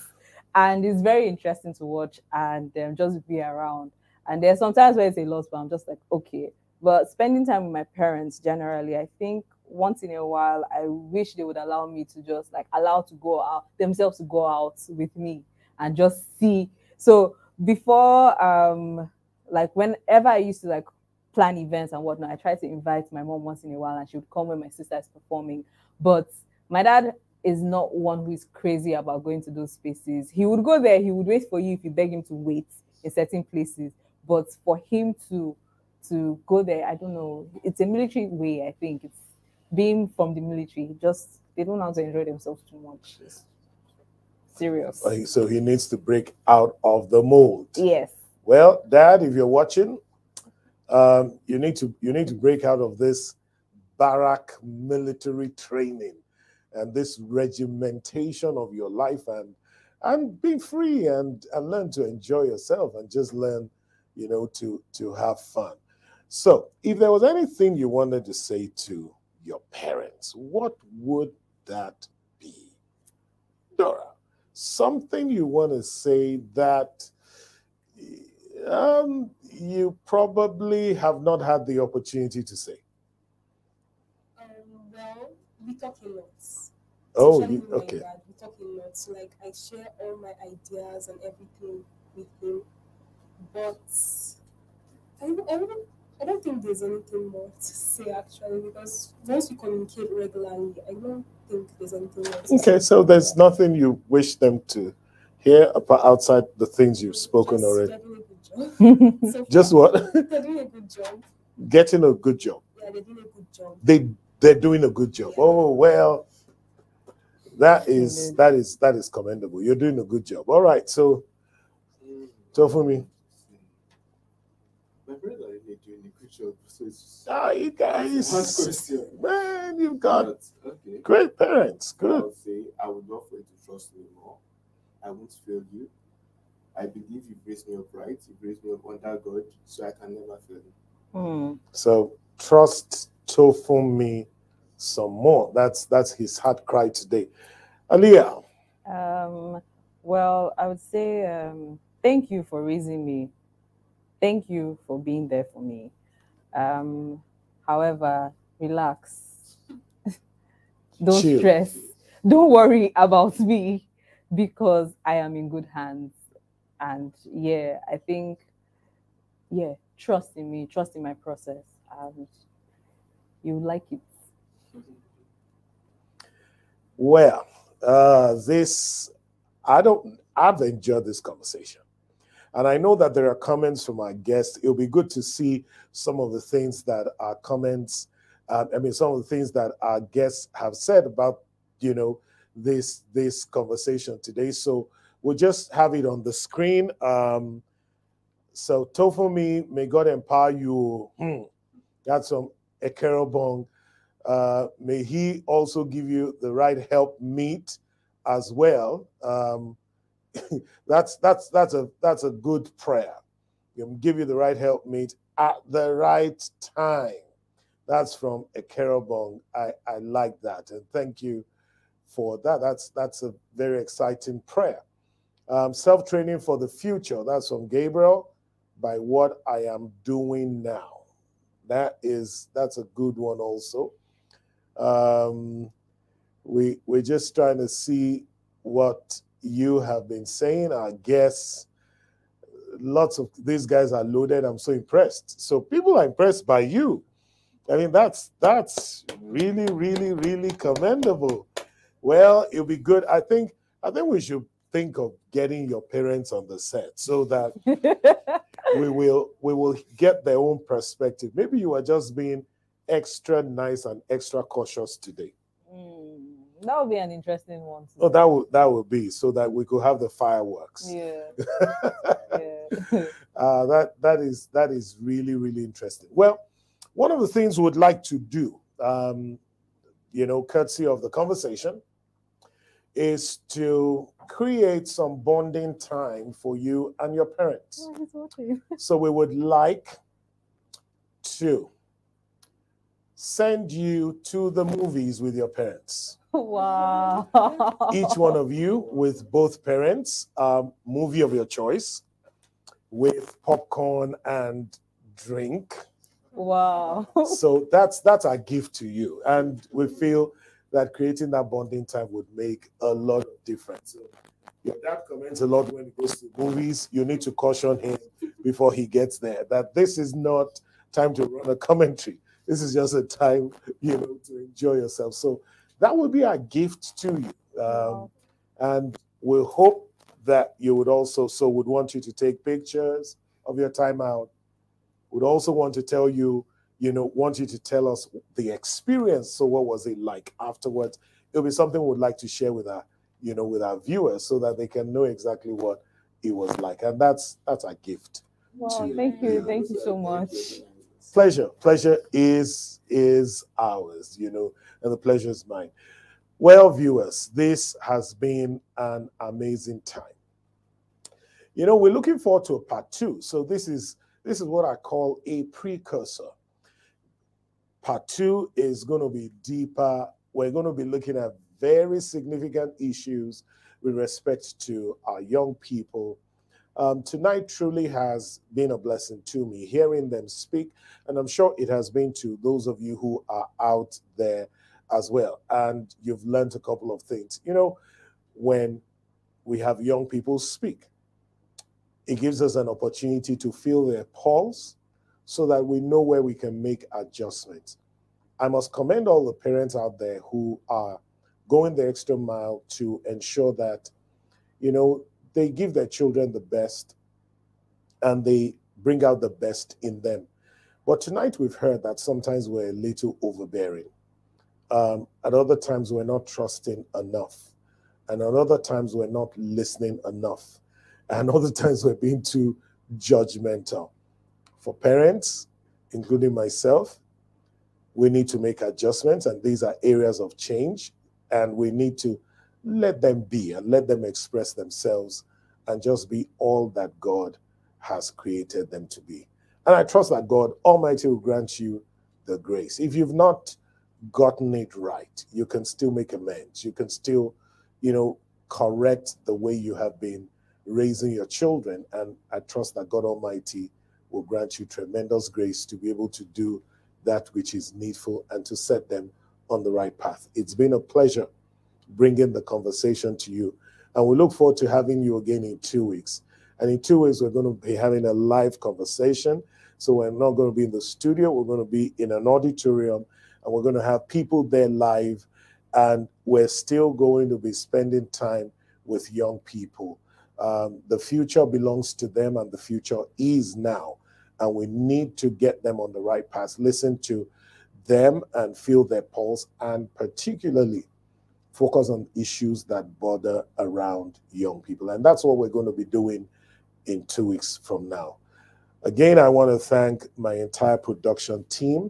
and it's very interesting to watch and just be around. And there's sometimes where it's a lot, but I'm just like, okay. But spending time with my parents generally, I think once in a while, I wish they would allow me to just like allow to go out themselves to go out with me and just see. So before, like whenever I used to like plan events and whatnot, I try to invite my mom once in a while and she would come when my sister is performing. But my dad is not one who is crazy about going to those spaces. He would go there, he would wait for you if you beg him to wait in certain places. But for him to go there, I don't know. It's a military way, I think. It's being from the military, just they don't know how to enjoy themselves too much. It's serious. So he needs to break out of the mold. Yes. Well, Dad, if you're watching, you need to break out of this barrack military training and this regimentation of your life and be free and learn to enjoy yourself and just learn, to have fun. So if there was anything you wanted to say to your parents, what would that be? Dora, something you want to say that you probably have not had the opportunity to say. Well, we talk a lot. Oh, Especially with my okay. dad, we talk a lot. So, like, I share all my ideas and everything with him. But I don't think there's anything more to say actually, because once we communicate regularly, I don't think there's anything more to say. Okay, so there's nothing you wish them to hear about outside the things you've spoken Just already. they're doing a good job. So Just far, what? they're doing a good job. Getting a good job. Yeah, they're doing a good job. They're doing a good job. Yeah. Oh well, that is commendable. You're doing a good job. All right, so Tofumi. My brother is doing a good job. So it's You guys, hard question. man, you've got But, okay. great parents. I Good. would say I would love for you to trust me more. I won't fail you. I believe you've raised me up right. You've raised me up under God, so I can never fail you. So trust Tofumi some more. That's his heart cry today. Aliyah. Well, I would say thank you for raising me. Thank you for being there for me. However, relax. Don't Chill. stress. Don't worry about me because I am in good hands. And yeah, I think, yeah, trust in me, trust in my process, and you like it. Well, I've enjoyed this conversation. And I know that there are comments from our guests. It'll be good to see some of the things that our comments, some of the things that our guests have said about, this conversation today. So we'll just have it on the screen. So Tofumi, may God empower you. That's from Ekerobong. May he also give you the right help meet as well. That's a good prayer. He'll give you the right help meet at the right time. That's from Ekerobong. I like that, and thank you for that. That's a very exciting prayer. Self-training for the future. That's from Gabriel. By what I am doing now. That's a good one also. We're just trying to see what you have been saying. I guess lots of these guys are loaded. I'm so impressed. So people are impressed by you. I mean, that's really, really, really commendable. Well, it'll be good. I think we should think of getting your parents on the set so that we will get their own perspective. Maybe you are just being extra nice and extra cautious today. That would be an interesting one. Oh, that would be so that we could have the fireworks. Yeah. That is really, really interesting. Well, one of the things we would like to do, courtesy of the conversation, is to create some bonding time for you and your parents. So we would like to send you to the movies with your parents. Wow. Each one of you with both parents, movie of your choice, with popcorn and drink. Wow. So that's our gift to you. And we feel that creating that bonding time would make a lot of difference. So your dad comments a lot when he goes to movies. You need to caution him before he gets there that this is not time to run a commentary. This is just a time, to enjoy yourself. So that would be our gift to you. Wow. And we hope that you would also, would want you to take pictures of your time out. Would also want to tell you, want you to tell us the experience. So what was it like afterwards? It'll be something we'd like to share with our, with our viewers so that they can know exactly what it was like. And that's our gift. Wow, thank you. Thank you so much. Pleasure is ours, and the pleasure is mine. Well, viewers, this has been an amazing time. We're looking forward to a part 2. So this is what I call a precursor. Part 2 is going to be deeper. We're going to be looking at very significant issues with respect to our young people. Tonight truly has been a blessing to me, hearing them speak, and I'm sure it has been to those of you who are out there as well. And you've learned a couple of things. You know, when we have young people speak, it gives us an opportunity to feel their pulse so that we know where we can make adjustments. I must commend all the parents out there who are going the extra mile to ensure that, you know, they give their children the best and they bring out the best in them. But tonight we've heard that sometimes we're a little overbearing. At other times we're not trusting enough. And at other times we're not listening enough. And other times we're being too judgmental. For parents, including myself, we need to make adjustments, and these are areas of change, and we need to let them be and let them express themselves and just be all that God has created them to be. And I trust that God Almighty will grant you the grace. If you've not gotten it right, you can still make amends. You can still, you know, correct the way you have been raising your children. And I trust that God Almighty will grant you tremendous grace to be able to do that which is needful and to set them on the right path. It's been a pleasure bringing the conversation to you. And we look forward to having you again in 2 weeks. And in 2 weeks, we're going to be having a live conversation. So we're not going to be in the studio. We're going to be in an auditorium, and we're going to have people there live. And we're still going to be spending time with young people. The future belongs to them, and the future is now. And we need to get them on the right path, listen to them and feel their pulse, and particularly focus on issues that bother around young people. And that's what we're going to be doing in 2 weeks from now. Again, I want to thank my entire production team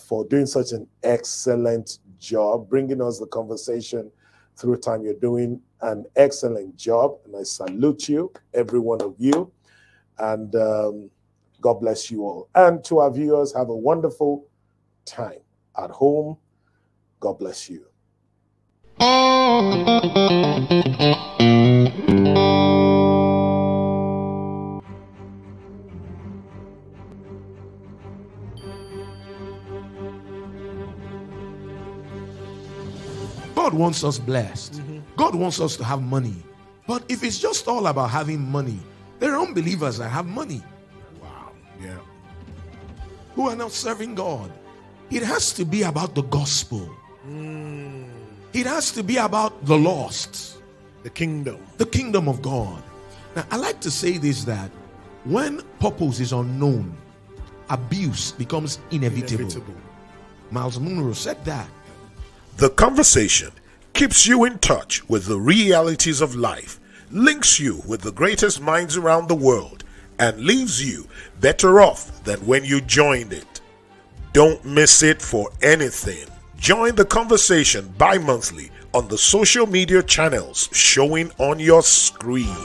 for doing such an excellent job, bringing us the conversation through time. You're doing an excellent job, and I salute you, every one of you. And God bless you all. And to our viewers, have a wonderful time at home. God bless you. God wants us blessed. God wants us to have money. But if it's just all about having money, there are unbelievers that have money. Wow. Yeah. Who are not serving God. It has to be about the gospel. It has to be about the lost. The kingdom. The kingdom of God. Now, I like to say this, that when purpose is unknown, abuse becomes inevitable. Miles Munro said that. The conversation keeps you in touch with the realities of life, links you with the greatest minds around the world, and leaves you better off than when you joined it. Don't miss it for anything. Join the conversation bi-monthly on the social media channels showing on your screen.